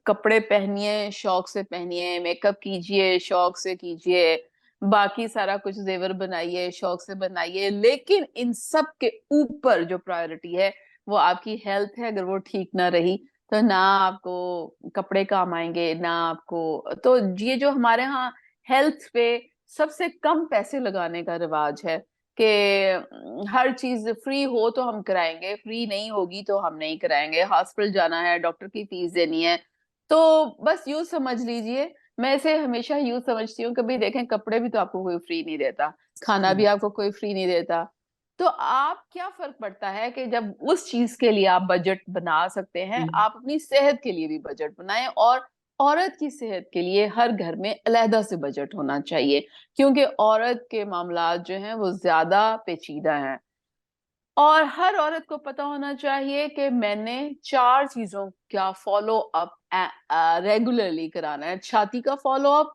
कपड़े पहनिए, शौक से पहनिए, मेकअप कीजिए, शौक से कीजिए, बाकी सारा कुछ जेवर बनाइए, शौक से बनाइए, लेकिन इन सब के ऊपर जो प्रायोरिटी है वो आपकी हेल्थ है। अगर वो ठीक ना रही तो ना आपको कपड़े काम आएंगे, ना आपको। तो ये जो हमारे यहाँ हेल्थ पे सबसे कम पैसे लगाने का रिवाज है कि हर चीज फ्री हो तो हम कराएंगे, फ्री नहीं होगी तो हम नहीं कराएंगे, हॉस्पिटल जाना है, डॉक्टर की फीस देनी है। तो बस यूं समझ लीजिए, मैं इसे हमेशा यूं समझती हूँ, कभी देखें कपड़े भी तो आपको कोई फ्री नहीं देता, खाना भी आपको कोई फ्री नहीं देता। तो आप क्या फर्क पड़ता है कि जब उस चीज के लिए आप बजट बना सकते हैं, आप अपनी सेहत के लिए भी बजट बनाएं। और औरत की सेहत के लिए हर घर में अलहदा से बजट होना चाहिए, क्योंकि औरत के मामलात जो हैं वो ज्यादा पेचीदा हैं। और हर औरत को पता होना चाहिए कि मैंने 4 चीजों का फॉलो अप रेगुलरली कराना है। छाती का फॉलो अप,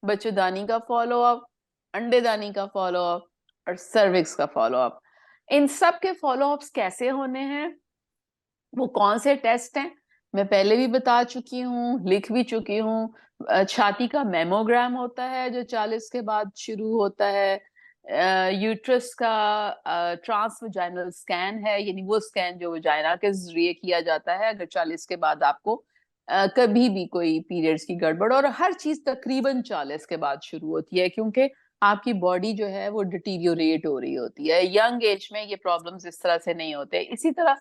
बच्चेदानी का फॉलो अप, अंडेदानी का फॉलो अप, और सर्विक्स का फॉलो अप। इन सब के फॉलो अप्स कैसे होने हैं, वो कौन से टेस्ट हैं, मैं पहले भी बता चुकी हूँ, लिख भी चुकी हूँ। छाती का मेमोग्राम होता है जो 40 के बाद शुरू होता है। यूट्रस का ट्रांसवजाइनल स्कैन है, यानी वो स्कैन जो वजाइना के जरिए किया जाता है अगर 40 के बाद आपको कभी भी कोई पीरियड्स की गड़बड़। और हर चीज तकरीबन 40 के बाद शुरू होती है, क्योंकि आपकी बॉडी जो है वो डिटीरियोरेट हो रही होती है। यंग एज में ये प्रॉब्लम्स इस तरह से नहीं होते। इसी तरह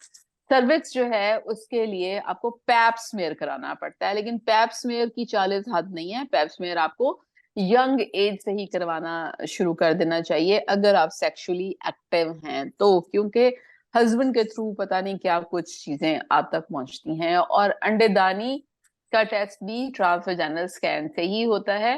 सर्विक्स जो है उसके लिए आपको पैप स्मेयर कराना पड़ता है, लेकिन पैप स्मेयर की 40 हद नहीं है। पैप स्मेयर आपको यंग एज से ही करवाना शुरू कर देना चाहिए अगर आप सेक्सुअली एक्टिव हैं तो, क्योंकि हस्बैंड के थ्रू पता नहीं क्या कुछ चीजें आप तक पहुंचती हैं। और अंडेदानी का टेस्ट भी ट्रांसवाजाइनल स्कैन से ही होता है।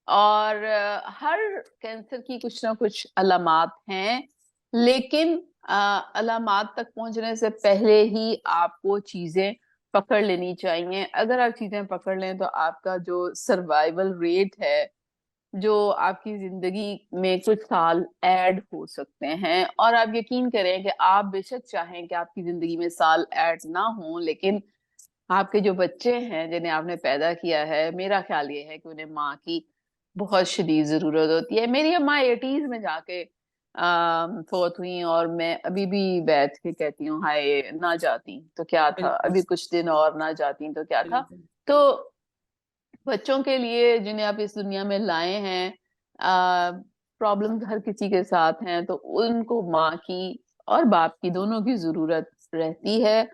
और हर कैंसर की कुछ ना कुछ अलामात हैं, लेकिन अलामात तक पहुंचने से पहले ही आपको चीजें पकड़ लेनी चाहिए। अगर आप चीजें पकड़ लें तो आपका जो सर्वाइवल रेट है, जो आपकी जिंदगी में कुछ साल ऐड हो सकते हैं। और आप यकीन करें कि आप बेशक चाहें कि आपकी जिंदगी में साल ऐड ना हो, लेकिन आपके जो बच्चे हैं जिन्हें आपने पैदा किया है, मेरा ख्याल ये है कि उन्हें माँ की बहुत शदीद जरूरत होती है। मेरी अम्मा 80s में जाके फोत हुई, और मैं अभी भी बैठ के कहती हूँ हाय ना जाती तो क्या था, बिल्कुल अभी कुछ दिन और ना जाती तो क्या था। बिल्कुल तो बच्चों के लिए जिन्हें आप इस दुनिया में लाए हैं, प्रॉब्लम्स हर किसी के साथ हैं, तो उनको माँ की और बाप की, दोनों की जरूरत रहती है।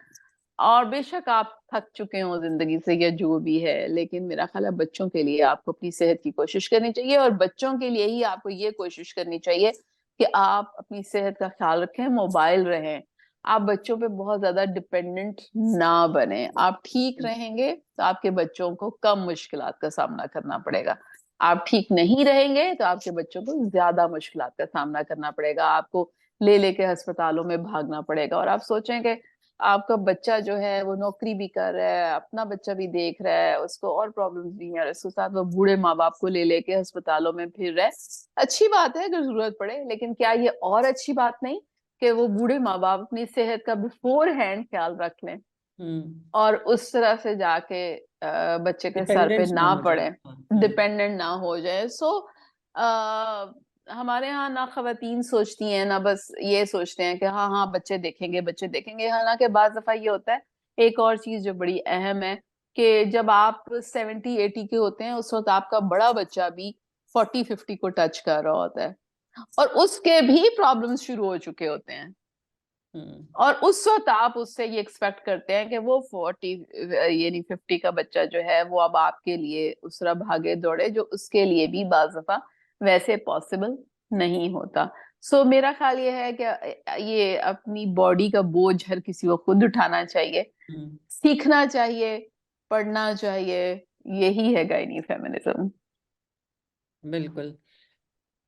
और बेशक आप थक चुके हो जिंदगी से या जो भी है, लेकिन मेरा ख्याल है बच्चों के लिए आपको अपनी सेहत की कोशिश करनी चाहिए, और बच्चों के लिए ही आपको ये कोशिश करनी चाहिए कि आप अपनी सेहत का ख्याल रखें, मोबाइल रहें। आप बच्चों पे बहुत ज्यादा डिपेंडेंट ना बने। आप ठीक रहेंगे तो आपके बच्चों को कम मुश्किलात का सामना करना पड़ेगा। आप ठीक नहीं रहेंगे तो आपके बच्चों को ज्यादा मुश्किलात का सामना करना पड़ेगा, आपको ले लेके अस्पतालों में भागना पड़ेगा। और आप सोचें कि आपका बच्चा जो है वो नौकरी भी कर रहा है, अपना बच्चा भी देख रहा है, उसको और प्रॉब्लम्स भी हैं, और इसके साथ वो बूढ़े माँ बाप को ले लेके अस्पतालों में फिर रहे। अच्छी बात है अगर जरूरत पड़े, लेकिन क्या ये और अच्छी बात नहीं कि वो बूढ़े माँ बाप अपनी सेहत का बिफोर हैंड ख्याल रख लें, हम्म और उस तरह से जाके बच्चे के सर पे डिपेंडेंट ना ना हो जाए। पड़े, हाँ, डिपेंडेंट ना हो जाए। सो हमारे यहाँ ना खवातीन सोचती हैं, ना बस ये सोचते हैं कि हाँ हाँ बच्चे देखेंगे, बच्चे देखेंगे। हालांकि बाज दफा ये होता है, एक और चीज जो बड़ी अहम है, कि जब आप 70-80 के होते हैं, उस वक्त आपका बड़ा बच्चा भी 40-50 को टच कर रहा होता है, और उसके भी प्रॉब्लम्स शुरू हो चुके होते हैं। हम्म, और उस वक्त आप उससे ये एक्सपेक्ट करते हैं कि वो 40 यानी 50 का बच्चा जो है वो अब आपके लिए उस तरह भागे दौड़े, जो उसके लिए भी बाज़ दफा वैसे पॉसिबल नहीं होता। सो मेरा ख्याल ये है कि ये अपनी बॉडी का बोझ हर किसी को खुद उठाना चाहिए, हम्म, सीखना चाहिए, पढ़ना चाहिए। यही है गायनी फेमिनिज्म। बिल्कुल।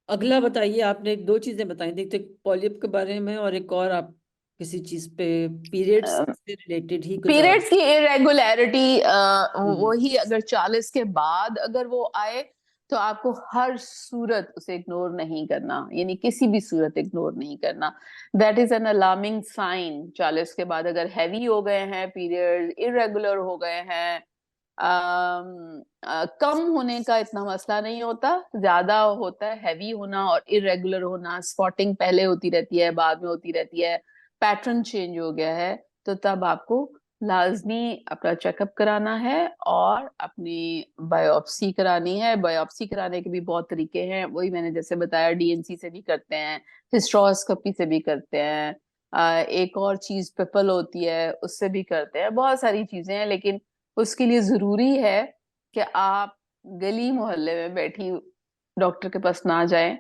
अगला बताइए, आपने एक दो चीजें बताई थी, एक पॉलिप के बारे में और एक और आप किसी चीज पे पीरियड्स से रिलेटेड ही कुछ और। पीरियड्स की इरेगुलरिटी, हम्म, वही अगर 40 के बाद अगर वो आए, तो आपको हर सूरत उसे इग्नोर नहीं करना, यानी किसी भी सूरत इग्नोर नहीं करना। That is an alarming sign. 40 के बाद अगर हैवी हो गए हैं पीरियड, इरेगुलर हो गए हैं, कम होने का इतना मसला नहीं होता, ज्यादा होता है हैवी होना और इरेगुलर होना। स्पॉटिंग पहले होती रहती है, बाद में होती रहती है, पैटर्न चेंज हो गया है, तो तब आपको लाजमी अपना चेकअप कराना है और अपनी बायोप्सी करानी है। बायोप्सी कराने के भी बहुत तरीके हैं, वही मैंने जैसे बताया, डीएनसी से भी करते हैं, हिस्ट्रोस्कोपी से भी करते हैं, एक और चीज पिपल होती है उससे भी करते हैं, बहुत सारी चीजें हैं। लेकिन उसके लिए जरूरी है कि आप गली मोहल्ले में बैठी डॉक्टर के पास ना जाएं,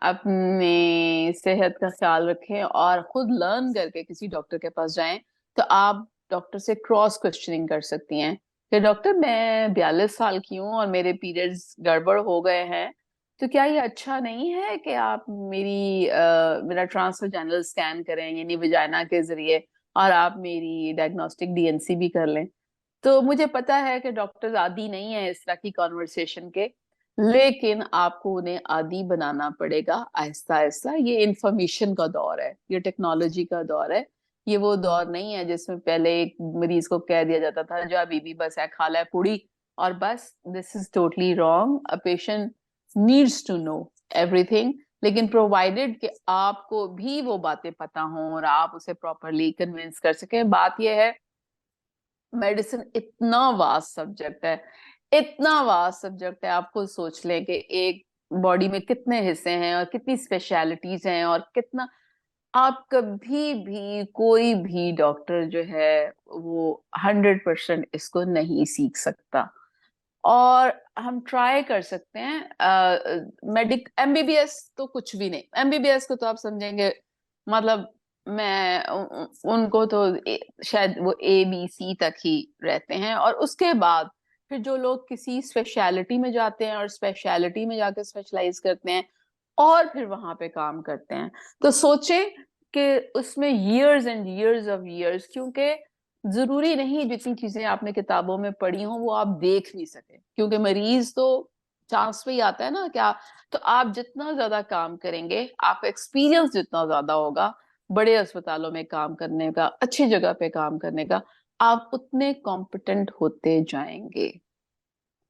अपने सेहत का ख्याल रखें और खुद लर्न करके किसी डॉक्टर के पास जाएं। तो आप डॉक्टर से क्रॉस क्वेश्चनिंग कर सकती हैं कि डॉक्टर, मैं 42 साल की हूँ और मेरे पीरियड्स गड़बड़ हो गए हैं, तो क्या ये अच्छा नहीं है कि आप मेरा ट्रांसवाजाइनल स्कैन करें, यानी वजाइना के जरिए, और आप मेरी डायग्नोस्टिक डीएनसी भी कर लें। तो मुझे पता है कि डॉक्टर्स आदी नहीं है इस तरह की कॉन्वर्सेशन के, लेकिन आपको उन्हें आदी बनाना पड़ेगा आहिस्ता आहिस्ता। ये इंफॉर्मेशन का दौर है, ये टेक्नोलॉजी का दौर है। ये वो दौर नहीं है जिसमें पहले एक मरीज को कह दिया जाता था, जा बीबी बस है खा ले पूड़ी और बस। This is totally wrong. A patient needs to know everything, लेकिन प्रोवाइडेड कि आपको भी वो बातें पता हों और आप उसे प्रॉपरली कन्विंस कर सकें। बात यह है, मेडिसिन इतना वास्ट सब्जेक्ट है, इतना वास्ट सब्जेक्ट है। आप खुद सोच लें कि एक बॉडी में कितने हिस्से हैं और कितनी स्पेशलिटीज हैं और कितना, आप कभी भी कोई भी डॉक्टर जो है वो 100% इसको नहीं सीख सकता। और हम ट्राई कर सकते हैं, मेडिक एमबीबीएस तो कुछ भी नहीं। एमबीबीएस को तो आप समझेंगे, मतलब मैं उनको तो शायद वो ABC तक ही रहते हैं, और उसके बाद फिर जो लोग किसी स्पेशलिटी में जाते हैं और स्पेशलिटी में जाकर स्पेशलाइज करते हैं और फिर वहां पे काम करते हैं, तो सोचें कि उसमें years and years of years, क्योंकि जरूरी नहीं जितनी चीजें आपने किताबों में पढ़ी हो वो आप देख नहीं सके, क्योंकि मरीज तो चांस पे ही आता है ना क्या। तो आप जितना ज्यादा काम करेंगे, आपका एक्सपीरियंस जितना ज्यादा होगा बड़े अस्पतालों में काम करने का, अच्छी जगह पे काम करने का, आप उतने कॉम्पिटेंट होते जाएंगे।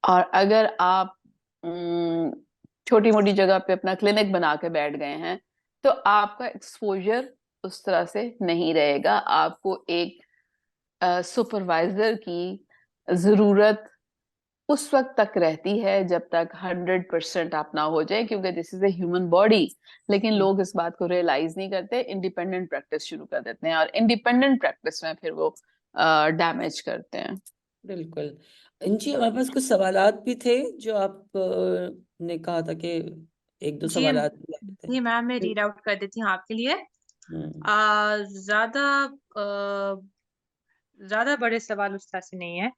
और अगर आप छोटी मोटी जगह पे अपना क्लिनिक बना के बैठ गए हैं, तो आपका एक्सपोजर उस तरह से नहीं रहेगा। आपको एक सुपरवाइजर की जरूरत उस वक्त तक रहती है जब तक 100% आप ना हो जाए, क्योंकि this is a human body. लेकिन लोग इस बात को रियलाइज नहीं करते, इंडिपेंडेंट प्रैक्टिस शुरू कर देते हैं और इंडिपेंडेंट प्रैक्टिस में फिर वो डैमेज करते हैं। बिल्कुल। इंजी, हमारे पास कुछ सवालात भी थे जो आप ने कहा था कि एक दो जी सवालात भी आए थे। जी मैम, मैं रीड आउट कर देती हूँ आपके लिए। हम्म, ज्यादा ज्यादा बड़े सवाल उस तरह से नहीं है,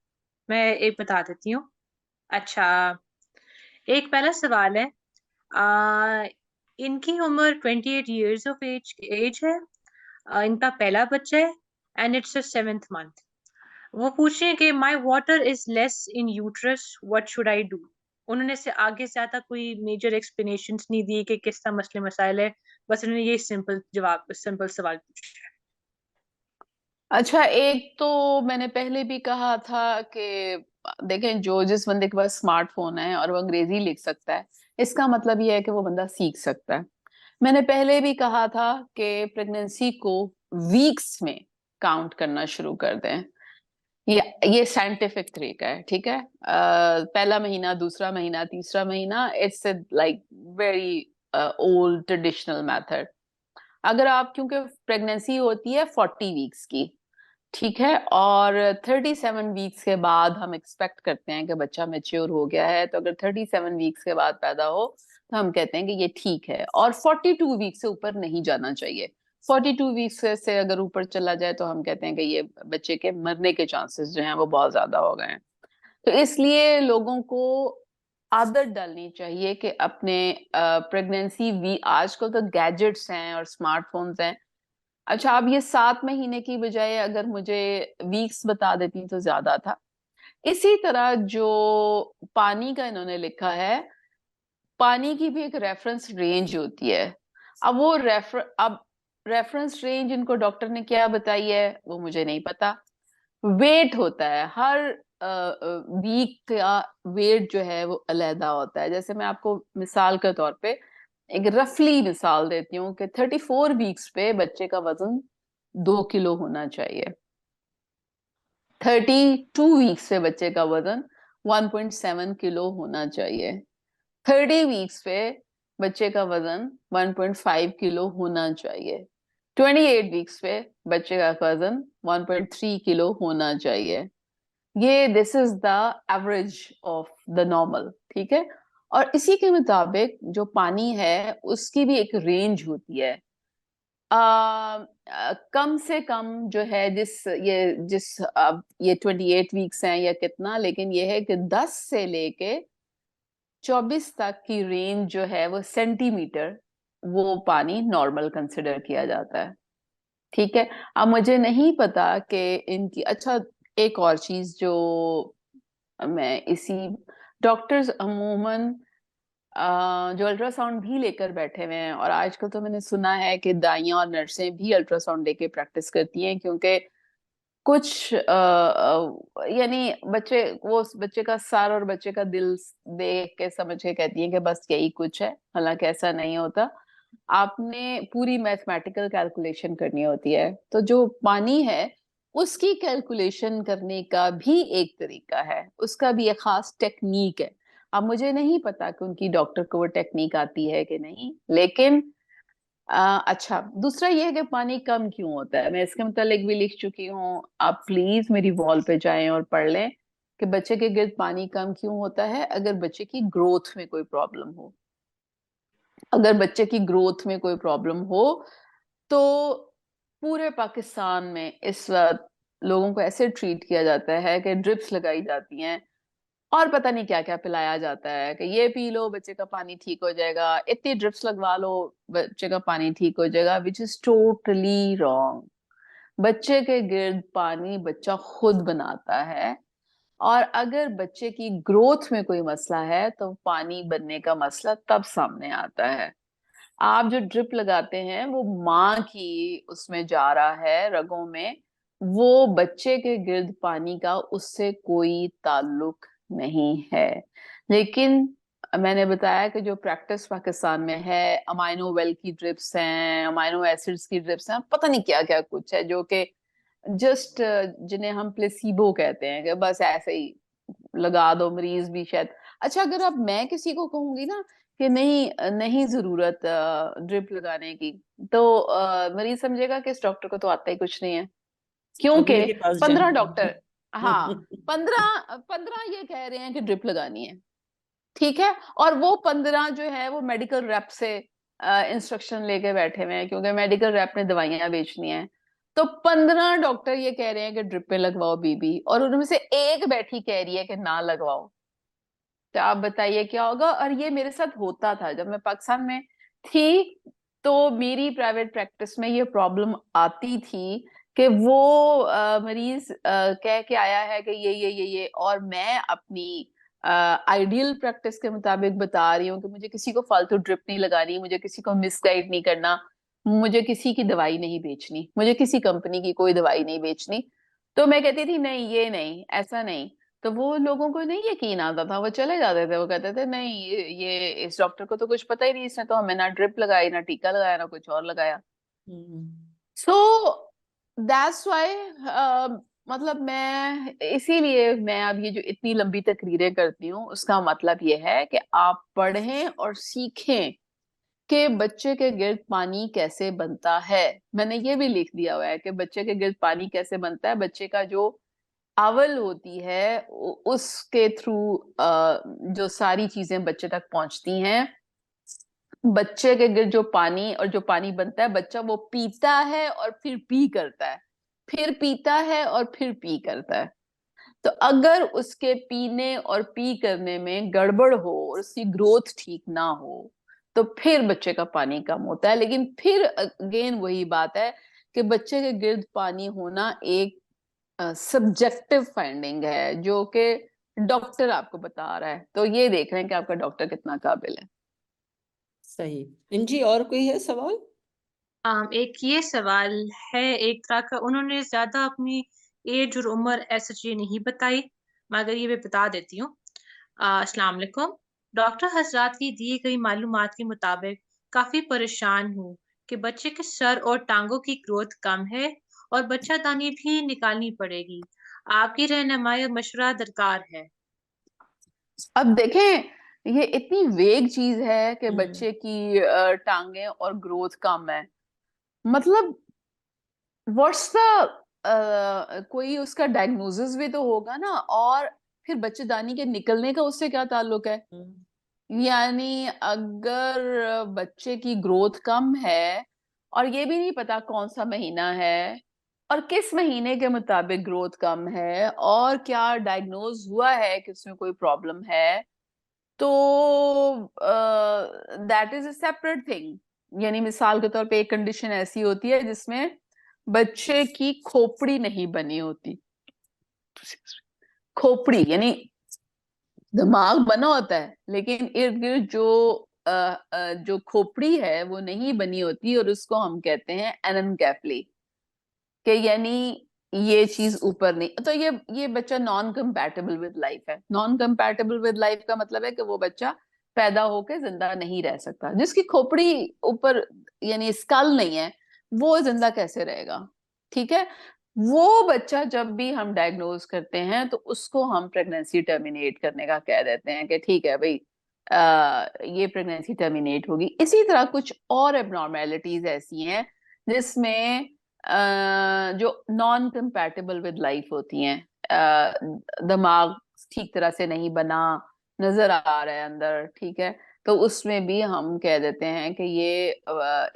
मैं एक बता देती हूँ। अच्छा, एक पहला सवाल है। आ, इनकी उम्र 28 years ऑफ एज है। इनका पहला बच्चा है and it's a 7th month। वो पूछ रहे हैं कि my water is less in uterus, what should I do. उन्होंने से आगे ज्यादा कोई मेजर एक्सप्लेनेशंस नहीं दी कि किस तरह मसले मसाइल है, बस उन्होंने ये सिंपल सवाल पूछा है। अच्छा, एक तो मैंने पहले भी कहा था कि देखें, जो जिस बंदे के पास स्मार्टफोन है और वो अंग्रेजी लिख सकता है, इसका मतलब ये है कि वो बंदा सीख सकता है। मैंने पहले भी कहा था कि प्रेगनेंसी को वीक्स में काउंट करना शुरू कर दें। ये साइंटिफिक तरीका है, ठीक है। पहला महीना, दूसरा महीना, तीसरा महीना, it's like very old traditional method. अगर आप, क्योंकि प्रेगनेंसी होती है 40 वीक्स की, ठीक है, और 37 वीक्स के बाद हम एक्सपेक्ट करते हैं कि बच्चा मैच्योर हो गया है। तो अगर 37 वीक्स के बाद पैदा हो तो हम कहते हैं कि ये ठीक है, और 42 वीक्स से ऊपर नहीं जाना चाहिए। 42 वीक्स से अगर ऊपर चला जाए तो हम कहते हैं कि ये बच्चे के मरने के चांसेस जो हैं वो बहुत ज्यादा हो गए हैं। तो इसलिए लोगों को आदत डालनी चाहिए कि अपने प्रेगनेंसी वी, आजकल तो गैजेट्स हैं और स्मार्टफोन्स हैं। अच्छा, अब ये 7 महीने की बजाय अगर मुझे वीक्स बता देती तो ज्यादा था। इसी तरह जो पानी का इन्होंने लिखा है, पानी की भी एक रेफरेंस रेंज होती है। अब वो रेफरेंस रेंज इनको डॉक्टर ने क्या बताई है वो मुझे नहीं पता। वेट होता है, हर वीक का वेट जो है वो अलहदा होता है। जैसे मैं आपको मिसाल के तौर पे एक रफली मिसाल देती हूँ कि 34 वीक्स पे बच्चे का वजन 2 किलो होना चाहिए। 32 वीक्स पे बच्चे का वजन 1.7 किलो होना चाहिए। 30 वीक्स पे बच्चे का वजन 1.5 किलो होना चाहिए। 28 वीक्स पे बच्चे का वजन 1.3 किलो होना चाहिए। ये this is the average of the normal, ठीक है। और इसी के मुताबिक जो पानी है उसकी भी एक रेंज होती है। कम से कम जो है, जिस अब ये 28 वीक्स हैं या कितना, लेकिन ये है कि 10 से लेके 24 तक की रेंज जो है वो सेंटीमीटर, वो पानी नॉर्मल कंसिडर किया जाता है, ठीक है। अब मुझे नहीं पता कि इनकी, अच्छा एक और चीज जो मैं इसी, डॉक्टर्स अमूमन जो अल्ट्रासाउंड भी लेकर बैठे हुए हैं, और आजकल तो मैंने सुना है कि दाइयां और नर्सें भी अल्ट्रासाउंड लेके प्रैक्टिस करती हैं, क्योंकि कुछ यानी बच्चे, वो बच्चे का सर और बच्चे का दिल देख के समझ के कहती हैं कि बस यही कुछ है, हालांकि ऐसा नहीं होता। आपने पूरी मैथमेटिकल कैलकुलेशन करनी होती है। तो जो पानी है उसकी कैलकुलेशन करने का भी एक तरीका है, उसका भी एक खास टेक्निक है। अब मुझे नहीं पता कि उनकी डॉक्टर को वो टेक्निक आती है कि नहीं, लेकिन अच्छा, दूसरा ये है कि पानी कम क्यों होता है, मैं इसके मुतालिक भी लिख चुकी हूँ। आप प्लीज मेरी वॉल पे जाएं और पढ़ लें कि बच्चे के गिर्द पानी कम क्यों होता है। अगर बच्चे की ग्रोथ में कोई प्रॉब्लम हो, अगर बच्चे की ग्रोथ में कोई प्रॉब्लम हो, तो पूरे पाकिस्तान में इस वक्त लोगों को ऐसे ट्रीट किया जाता है कि ड्रिप्स लगाई जाती हैं और पता नहीं क्या क्या पिलाया जाता है कि ये पी लो बच्चे का पानी ठीक हो जाएगा, इतनी ड्रिप्स लगवा लो बच्चे का पानी ठीक हो जाएगा, विच इज टोटली रॉन्ग। बच्चे के गिर्द पानी बच्चा खुद बनाता है, और अगर बच्चे की ग्रोथ में कोई मसला है तो पानी बनने का मसला तब सामने आता है। आप जो ड्रिप लगाते हैं वो माँ की उसमें जा रहा है रगों में, वो बच्चे के गिर्द पानी का उससे कोई ताल्लुक नहीं है। लेकिन मैंने बताया कि जो प्रैक्टिस पाकिस्तान में है, अमाइनो वेल की ड्रिप्स हैं, अमाइनो एसिड्स की ड्रिप्स हैं, पता नहीं क्या क्या कुछ है, जो कि जस्ट जिन्हें हम प्लेसीबो कहते हैं कि बस ऐसे ही लगा दो, मरीज भी शायद। अच्छा, अगर अब मैं किसी को कहूंगी ना कि नहीं नहीं जरूरत ड्रिप लगाने की, तो मरीज समझेगा कि इस डॉक्टर को तो आता ही कुछ नहीं है, क्योंकि अगले के पास 15 जाए। डॉक्टर, हाँ, 15 ये कह रहे हैं कि ड्रिप लगानी है, ठीक है। और वो 15 जो है वो मेडिकल रैप से इंस्ट्रक्शन लेके बैठे हुए हैं, क्योंकि मेडिकल रैप ने दवाइयां बेचनी है। तो 15 डॉक्टर ये कह रहे हैं कि ड्रिप पे लगवाओ बीबी, और उनमें से एक बैठी कह रही है कि ना लगवाओ। तो आप बताइए क्या होगा। और ये मेरे साथ होता था जब मैं पाकिस्तान में थी, तो मेरी प्राइवेट प्रैक्टिस में ये प्रॉब्लम आती थी कि वो मरीज कह के आया है कि ये, और मैं अपनी आइडियल प्रैक्टिस के मुताबिक बता रही हूँ कि मुझे किसी को फालतू ड्रिप नहीं लगानी, मुझे किसी को मिसगाइड नहीं करना, मुझे किसी की दवाई नहीं बेचनी, मुझे किसी कंपनी की कोई दवाई नहीं बेचनी। तो मैं कहती थी नहीं, ये नहीं, ऐसा नहीं। तो वो लोगों को नहीं यकीन आता था, वो चले जाते थे, वो कहते थे नहीं ये इस डॉक्टर को तो कुछ पता ही नहीं, इसने तो हमें ना ड्रिप लगाई, ना टीका लगाया, ना कुछ और लगाया। सो दैट्स व्हाई मतलब मैं इसीलिए मैं अब ये जो इतनी लंबी तकरीरें करती हूँ, उसका मतलब ये है कि आप पढ़ें और सीखें कि बच्चे के गिर्द पानी कैसे बनता है। मैंने ये भी लिख दिया हुआ है कि बच्चे के गिर्द पानी कैसे बनता है। बच्चे का जो अवल होती है उसके थ्रू जो सारी चीजें बच्चे तक पहुंचती हैं। बच्चे के गिर्द जो पानी और जो पानी बनता है, बच्चा वो पीता है और फिर पी करता है, फिर पीता है और फिर पी करता है। तो अगर उसके पीने और पी करने में गड़बड़ हो और उसकी ग्रोथ ठीक ना हो, तो फिर बच्चे का पानी कम होता है। लेकिन फिर अगेन वही बात है कि बच्चे के गिर्द पानी होना एक सब्जेक्टिव फाइंडिंग है, जो कि डॉक्टर आपको बता रहा है। तो ये देख रहे हैं कि आपका डॉक्टर कितना काबिल है। सही। इंजी, और कोई है सवाल? एक ये सवाल है, एक तरह का उन्होंने ज्यादा अपनी एज और उम्र ऐसा चीज नहीं बताई, मगर ये मैं बता देती हूँ। अस्सलाम वालेकुम। डॉक्टर हजरात की दी गई मालूमात के मुताबिक काफी परेशान हूँ कि बच्चे के सर और टांगों की ग्रोथ कम है और बच्चादानी भी निकालनी पड़ेगी। आपकी रहनुमाई और मशवरा दरकार है। अब देखें, ये इतनी वेग चीज है कि हम्म। बच्चे की टांगे और ग्रोथ कम है, मतलब व्हाट्स द कोई उसका डायग्नोसिस भी तो होगा ना। और फिर बच्चेदानी के निकलने का उससे क्या ताल्लुक है? यानी अगर बच्चे की ग्रोथ कम है और ये भी नहीं पता कौन सा महीना है और किस महीने के मुताबिक ग्रोथ कम है और क्या डायग्नोज हुआ है कि उसमें कोई प्रॉब्लम है, तो that is a separate thing. यानी मिसाल के तौर पे एक कंडीशन ऐसी होती है जिसमें बच्चे की खोपड़ी नहीं बनी होती। खोपड़ी यानी दिमाग बना होता है, लेकिन इर्द गिर्द जो खोपड़ी है वो नहीं बनी होती, और उसको हम कहते हैं एननकेफली, कि यानी ये चीज ऊपर नहीं। तो ये बच्चा नॉन कंपैटिबल विद लाइफ है। नॉन कंपैटिबल विद लाइफ का मतलब है कि वो बच्चा पैदा होके जिंदा नहीं रह सकता। जिसकी खोपड़ी ऊपर यानी स्कल नहीं है, वो जिंदा कैसे रहेगा? ठीक है। वो बच्चा जब भी हम डायग्नोज करते हैं तो उसको हम प्रेगनेंसी टर्मिनेट करने का कह देते हैं कि ठीक है भाई, ये प्रेगनेंसी टर्मिनेट होगी। इसी तरह कुछ और एबनॉर्मेलिटीज ऐसी हैं जिसमें जो नॉन कंपैटिबल विद लाइफ होती हैं, दिमाग ठीक तरह से नहीं बना, नजर आ रहा है अंदर, ठीक है, तो उसमें भी हम कह देते हैं कि ये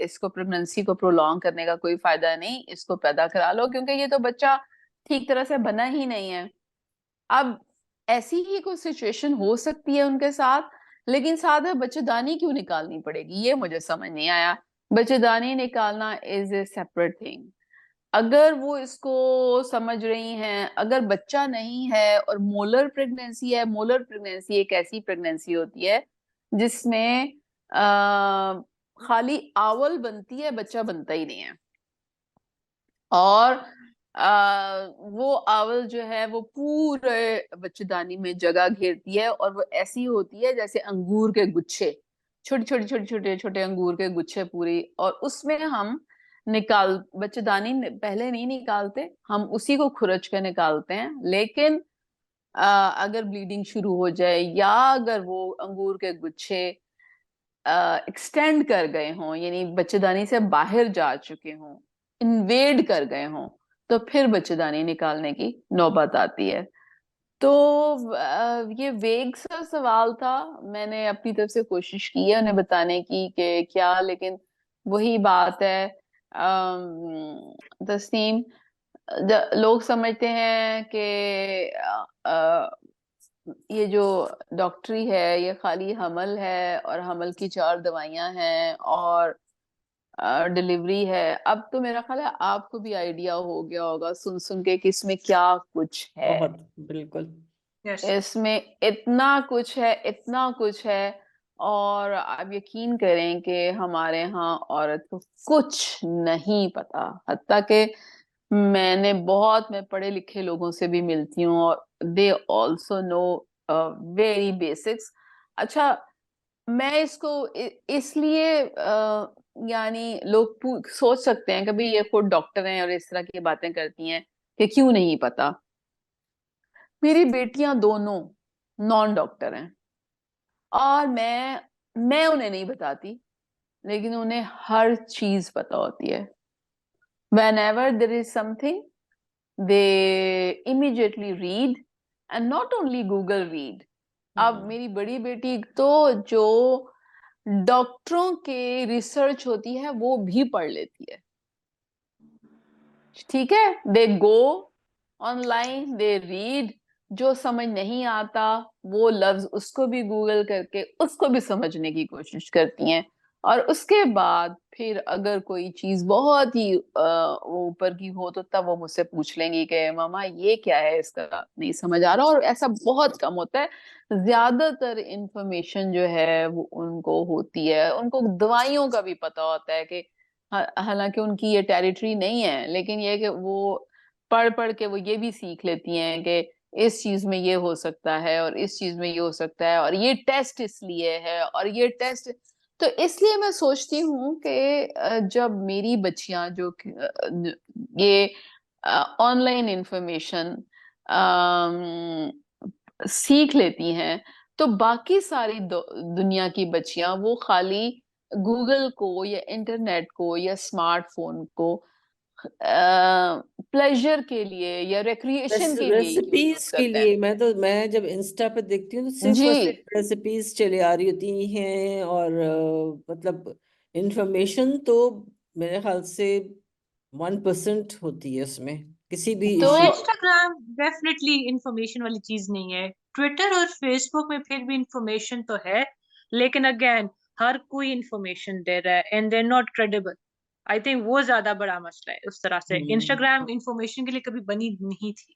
इसको प्रेगनेंसी को प्रोलॉन्ग करने का कोई फायदा नहीं, इसको पैदा करा लो, क्योंकि ये तो बच्चा ठीक तरह से बना ही नहीं है। अब ऐसी ही कोई सिचुएशन हो सकती है उनके साथ, लेकिन साथ में बच्चेदानी क्यों निकालनी पड़ेगी, ये मुझे समझ नहीं आया। बच्चेदानी निकालना इज ए सेपरेट थिंग। अगर वो इसको समझ रही हैं, अगर बच्चा नहीं है और मोलर प्रेगनेंसी है। मोलर प्रेगनेंसी एक ऐसी प्रेगनेंसी होती है जिसमें खाली आवल बनती है, बच्चा बनता ही नहीं है। और वो आवल जो है वो पूरे बच्चेदानी में जगह घेरती है, और वो ऐसी होती है जैसे अंगूर के गुच्छे, छोटे छोटे छोटे छोटे छोटे अंगूर के गुच्छे पूरी। और उसमें हम बच्चेदानी पहले नहीं निकालते, हम उसी को खुरच के निकालते हैं। लेकिन अगर ब्लीडिंग शुरू हो जाए या अगर वो अंगूर के गुच्छे एक्सटेंड कर गए हों, यानी बच्चेदानी से बाहर जा चुके हों, इन्वेड कर गए हों, तो फिर बच्चेदानी निकालने की नौबत आती है। तो ये वेग सा सवाल था, मैंने अपनी तरफ से कोशिश की है उन्हें बताने की कि क्या, लेकिन वही बात है तस्नीम, लोग समझते हैं कि ये जो डॉक्टरी है ये खाली हमल है और हमल की 4 दवाइयां हैं और डिलीवरी है। अब तो मेरा ख्याल है आपको भी आइडिया हो गया होगा सुन सुन के कि इसमें क्या कुछ है। बहुत, बिल्कुल। यस। इसमें इतना कुछ है, इतना कुछ है। और आप यकीन करें कि हमारे यहाँ औरत को कुछ नहीं पता। हत्ता कि मैं पढ़े लिखे लोगों से भी मिलती हूँ और they also know very basics. अच्छा, मैं इसको इसलिए यानी लोग सोच सकते हैं कभी ये खुद डॉक्टर हैं और इस तरह की बातें करती हैं कि क्यों नहीं पता। मेरी बेटियां दोनों नॉन डॉक्टर हैं और मैं उन्हें नहीं बताती, लेकिन उन्हें हर चीज पता होती है। Whenever there is something, they immediately read, and not only Google read. अब मेरी बड़ी बेटी तो जो डॉक्टरों के रिसर्च होती है वो भी पढ़ लेती है। ठीक है, दे गो ऑनलाइन, दे रीड, जो समझ नहीं आता वो लफ्ज उसको भी गूगल करके उसको भी समझने की कोशिश करती हैं। और उसके बाद फिर अगर कोई चीज बहुत ही ऊपर की हो तो तब वो मुझसे पूछ लेंगी कि मामा ये क्या है, इसका नहीं समझ आ रहा। और ऐसा बहुत कम होता है, ज्यादातर इंफॉर्मेशन जो है वो उनको होती है। उनको दवाइयों का भी पता होता है कि हालांकि उनकी ये टेरिटरी नहीं है, लेकिन ये कि वो पढ़ पढ़ के वो ये भी सीख लेती हैं कि इस चीज में ये हो सकता है और इस चीज में ये हो सकता है और ये टेस्ट इसलिए है और ये टेस्ट। तो इसलिए मैं सोचती हूँ कि जब मेरी बच्चियां जो ये ऑनलाइन इंफॉर्मेशन सीख लेती हैं, तो बाकी सारी दुनिया की बच्चियां वो खाली गूगल को या इंटरनेट को या स्मार्टफोन को प्लेजर के लिए या रिक्रिएशन के लिए क्यों यूज रेसिपीज के करते हैं। लिए मैं जब इंस्टा पे देखती हूँ तो सिर्फ और जी, सिर्फ रेसिपीज चली आ रही होती हैं और मतलब इंफॉर्मेशन तो मेरे ख्याल से 1% होती है उसमें किसी भी तो इशू। इंस्टाग्राम डेफिनेटली इंफॉर्मेशन वाली चीज नहीं है। ट्विटर और फेसबुक में फिर भी इंफॉर्मेशन तो है, लेकिन अगेन हर कोई इंफॉर्मेशन दे रहा है and they not credible. I think वो ज्यादा बड़ा मसला है। उस तरह से इंस्टाग्राम इंफॉर्मेशन के लिए कभी बनी नहीं थी।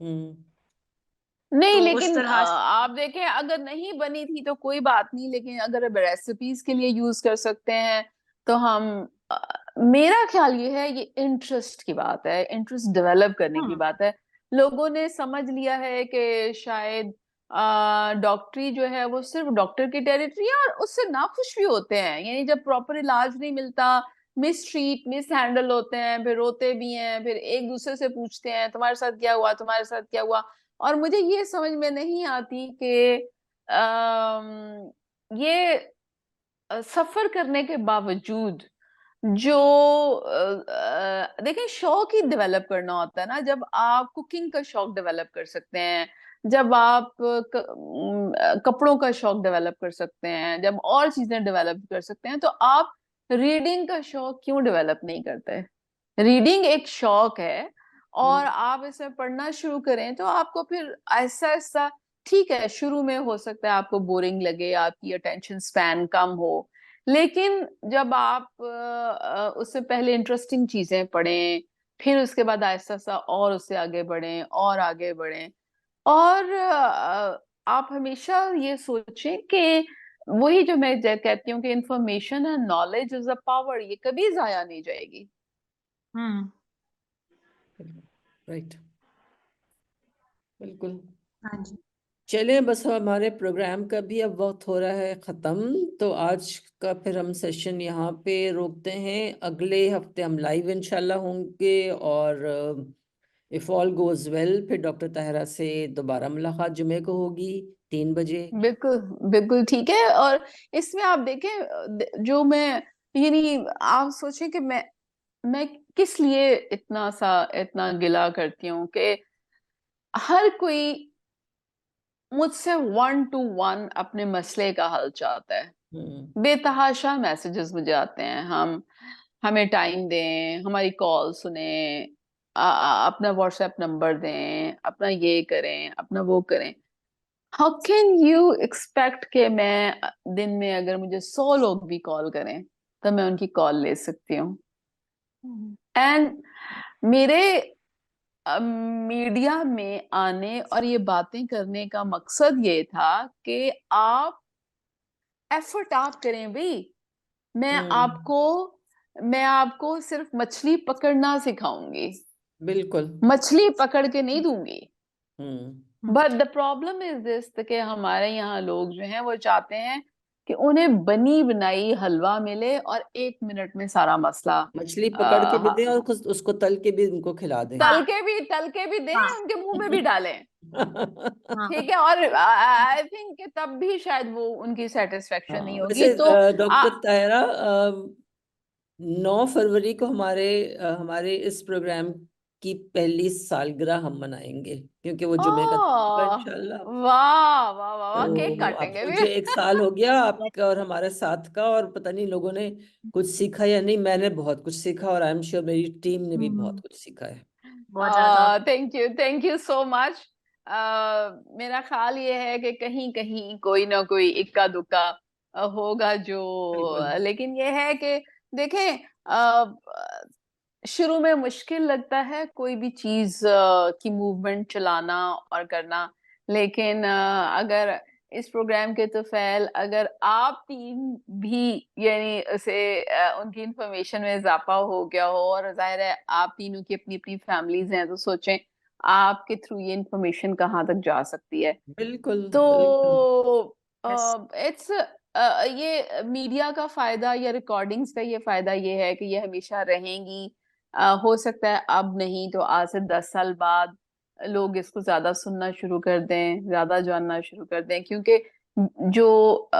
हम्म नहीं, तो उस लेकिन तरह आप देखें अगर नहीं बनी थी तो कोई बात नहीं, लेकिन अगर रेसिपीज के लिए यूज कर सकते हैं तो हम मेरा ख्याल ये है, ये इंटरेस्ट की बात है, इंटरेस्ट डेवलप करने की बात है। लोगों ने समझ लिया है कि शायद डॉक्टरी जो है वो सिर्फ डॉक्टर की टेरिटरी है और उससे नाखुश भी होते हैं। यानी जब प्रॉपर इलाज नहीं मिलता, मिस ट्रीट मिस हैंडल होते हैं, फिर रोते भी हैं, फिर एक दूसरे से पूछते हैं तुम्हारे साथ क्या हुआ, तुम्हारे साथ क्या हुआ। और मुझे ये समझ में नहीं आती कि ये सफर करने के बावजूद जो देखिए शौक ही डेवलप करना होता है ना। जब आप कुकिंग का शौक डेवलप कर सकते हैं, जब आप कपड़ों का शौक डेवलप कर सकते हैं, जब और चीजें डेवलप कर सकते हैं, तो आप रीडिंग का शौक क्यों डेवलप नहीं करते। रीडिंग एक शौक है और आप इसमें पढ़ना शुरू करें तो आपको फिर ऐसा ऐसा, ठीक है शुरू में हो सकता है आपको बोरिंग लगे, आपकी अटेंशन स्पैन कम हो, लेकिन जब आप उससे पहले इंटरेस्टिंग चीजें पढ़ें, फिर उसके बाद आहिस्ता सा और उससे आगे बढ़ें और आगे बढ़ें। और आप हमेशा ये सोचें कि वही जो मैं कहती हूँ कि information and knowledge is a power, ये कभी जाया नहीं जाएगी। राइट, बिल्कुल। हाँ जी। चलें, बस हमारे प्रोग्राम का भी अब वक्त हो रहा है ख़त्म, तो आज का फिर हम सेशन यहाँ पे रोकते हैं। अगले हफ्ते हम लाइव इंशाल्लाह होंगे और इफ़ ऑल गोज वेल फिर डॉक्टर ताहिरा से दोबारा मुलाकात जुमे को होगी 3 बजे। बिल्कुल बिल्कुल ठीक है। और इसमें आप देखें जो मैं, यानी आप सोचें कि मैं किस लिए इतना गिला करती हूँ कि हर कोई मुझसे 1 to 1 अपने मसले का हल चाहता है। बेतहाशा मैसेजेस मुझे आते हैं, हमें टाइम दें, हमारी कॉल सुने, अपना व्हाट्सएप नंबर दें, अपना ये करें, अपना वो करें। हाउ कैन यू एक्सपेक्ट कि मैं दिन में अगर मुझे 100 लोग भी कॉल करें तो मैं उनकी कॉल ले सकती हूँ। एंड मेरे मीडिया में आने और ये बातें करने का मकसद ये था कि आप एफर्ट आप करें भाई। मैं आपको मैं आपको सिर्फ मछली पकड़ना सिखाऊंगी, बिल्कुल। मछली पकड़ के नहीं दूंगी। But the problem is this कि हमारे यहाँ लोग जो हैं वो चाहते हैं कि उन्हें बनी बनाई हलवा मिले और 1 मिनट में सारा मसला मछली पकड़ के भी अ, दें और उसको तल के भी उनको खिला दें। हाँ तल के भी दें, हाँ उनके मुंह में भी डालें, हाँ ठीक है। और आई थिंक कि तब भी शायद वो उनकी सेटिस्फेक्शन नहीं होगी। वैसे तो डॉक्टर ताहिरा 9 फरवरी को हमारे इस प्रोग्राम की पहली सालगिरह हम मनाएंगे, क्योंकि वो जुमे का दिन होगा ओह, इंशाल्लाह। वाह वाह वाह वाह, केक तो आप काटेंगे भी। सोचिए 1 साल हो गया आपका और हमारे साथ का, और पता नहीं लोगों ने कुछ सीखा या नहीं। मैंने बहुत कुछ सीखा और आई एम श्योर मेरी टीम ने भी बहुत कुछ सीखा है। बहुत ज्यादा। Thank you so much. मेरा ख्याल ये है कि कहीं कहीं कोई ना कोई इक्का दुक्का होगा जो, बिल्कुल। लेकिन ये है कि देखें, अ, शुरू में मुश्किल लगता है कोई भी चीज की मूवमेंट चलाना और करना, लेकिन अगर इस प्रोग्राम के तौफैल अगर आप तीन भी, यानी उसे उनकी इंफॉर्मेशन में इजाफा हो गया हो, और जाहिर है आप तीनों की अपनी अपनी फैमिलीज हैं, तो सोचें आपके थ्रू ये इंफॉर्मेशन कहाँ तक जा सकती है। बिल्कुल बिल्कुल। तो यस इट्स ये मीडिया का फायदा या रिकॉर्डिंग्स का ये फायदा ये है कि ये हमेशा रहेंगी। हो सकता है अब नहीं तो आज से 10 साल बाद लोग इसको ज्यादा सुनना शुरू कर दें, ज्यादा जानना शुरू कर दें, क्योंकि जो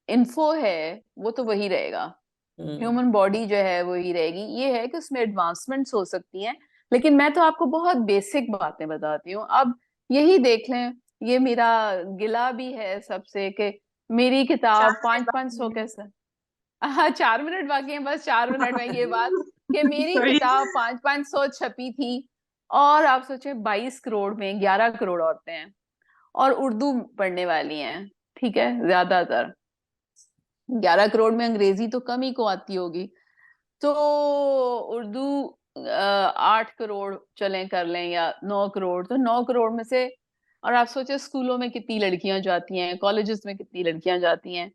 इन्फो है वो तो वही रहेगा, ह्यूमन बॉडी जो है वो ही रहेगी। ये है कि उसमें एडवांसमेंट्स हो सकती हैं, लेकिन मैं तो आपको बहुत बेसिक बातें बताती हूँ। अब यही देख लें, ये मेरा गिला भी है सबसे कि मेरी चार किताब मिनट 500 बाकी के सर। हाँ, 4 मिनट बाकी हैं, बस 4 मिनट में ये बात कि मेरी सॉरी किताब 500 छपी थी, और आप सोचे 22 करोड़ में 11 करोड़ औरतें हैं और उर्दू पढ़ने वाली हैं, ठीक है, ज्यादातर। 11 करोड़ में अंग्रेजी तो कम ही को आती होगी, तो उर्दू 8 करोड़ चलें कर लें या 9 करोड़, तो 9 करोड़ में से, और आप सोचे स्कूलों में कितनी लड़कियां जाती हैं, कॉलेजेस में कितनी लड़कियां जाती हैं,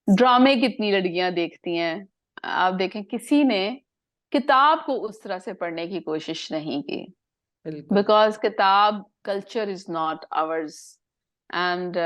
ड्रामे कितनी लड़कियां देखती हैं। आप देखें किसी ने किताब को उस तरह से पढ़ने की कोशिश नहीं की, बिल्कुल। बिकॉज किताब culture is not hours. And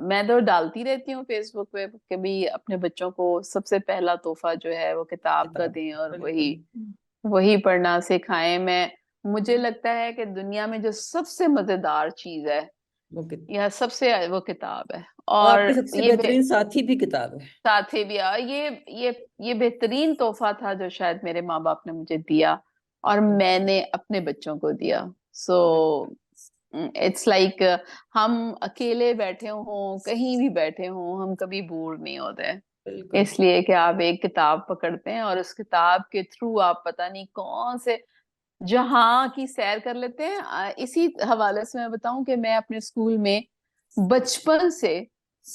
मैं तो डालती रहती हूँ फेसबुक पे कि भी अपने बच्चों को सबसे पहला तोहफा जो है वो किताब का किताब। दें, और वही बिल्कुल। वही पढ़ना सिखाएं। मैं मुझे लगता है कि दुनिया में जो सबसे मजेदार चीज है वो कित या सबसे वो किताब है। और और आपके सबसे ये बेहतरीन साथी भी किताब है। साथ ही भी ये बेहतरीन तोहफा था जो शायद मेरे माँ बाप ने मुझे दिया और मैंने अपने बच्चों को दिया। सो इट्स लाइक हम अकेले बैठे हों, कहीं भी बैठे हों, हम कभी बोर नहीं होते, बिल्कुल। इसलिए कि आप एक किताब पकड़ते हैं और उस किताब के थ्रू आप पता नहीं कौन से जहां की सैर कर लेते हैं। इसी हवाले से मैं बताऊं कि मैं अपने स्कूल में बचपन से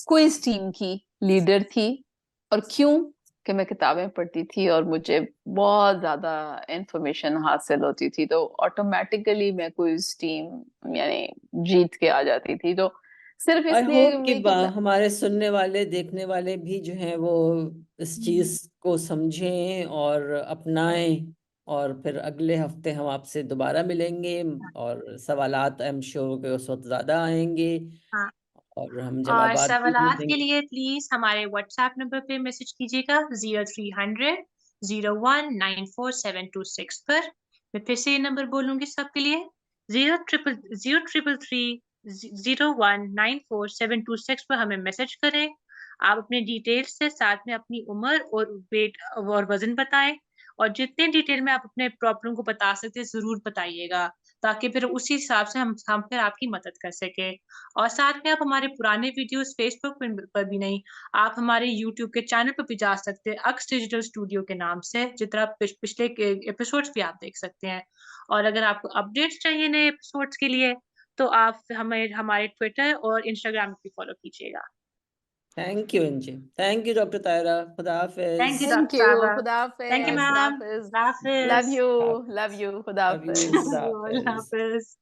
क्विज टीम की लीडर थी, और क्यों कि मैं किताबें पढ़ती थी और मुझे बहुत ज्यादा इंफॉर्मेशन हासिल होती थी, तो ऑटोमेटिकली मैं क्विज टीम यानी जीत के आ जाती थी। तो सिर्फ आई इसलिए होप कि मेरी किताब। हमारे सुनने वाले देखने वाले भी जो हैं वो इस चीज को समझें और अपनाएं, और फिर अगले हफ्ते हम आपसे दोबारा मिलेंगे और सवालात आई एम श्योर के उस वक्त ज्यादा आएंगे हाँ और हम और जवाबात भी सवालात के ढूंढेंगे। लिए प्लीज हमारे व्हाट्सएप नंबर पे मैसेज कीजिएगा 0300 019472 पर। मैं फिर से ये नंबर बोलूंगी सबके लिए 0300 पर हमें मैसेज करें। आप अपने डिटेल्स से साथ में अपनी उम्र और वेट और वजन बताएं, और जितने डिटेल में आप अपने प्रॉब्लम को बता सकते हैं जरूर बताइएगा, ताकि फिर उसी हिसाब से हम फिर आपकी मदद कर सके। और साथ में आप हमारे पुराने वीडियोस फेसबुक पर भी नहीं, आप हमारे यूट्यूब के चैनल पर भी जा सकते हैं, अक्स डिजिटल स्टूडियो के नाम से, जितना पिछले एपिसोड्स भी आप देख सकते हैं। और अगर आपको अपडेट्स चाहिए नए एपिसोड्स के लिए, तो आप हमें हमारे ट्विटर और इंस्टाग्राम भी फॉलो कीजिएगा। थैंक यू अंजी, थैंक यू डॉक्टर तायरा। खुदा thank Hafiz. You thank doctor you, साहबा। खुदा थैंक यू हाफिज, खुदा मैम। हाफिज, खुदा love Hafiz. You, Hafiz. Love you, खुदा लव यू। हाफिज। खुदा अल्लाह हाफिज। हाफिज।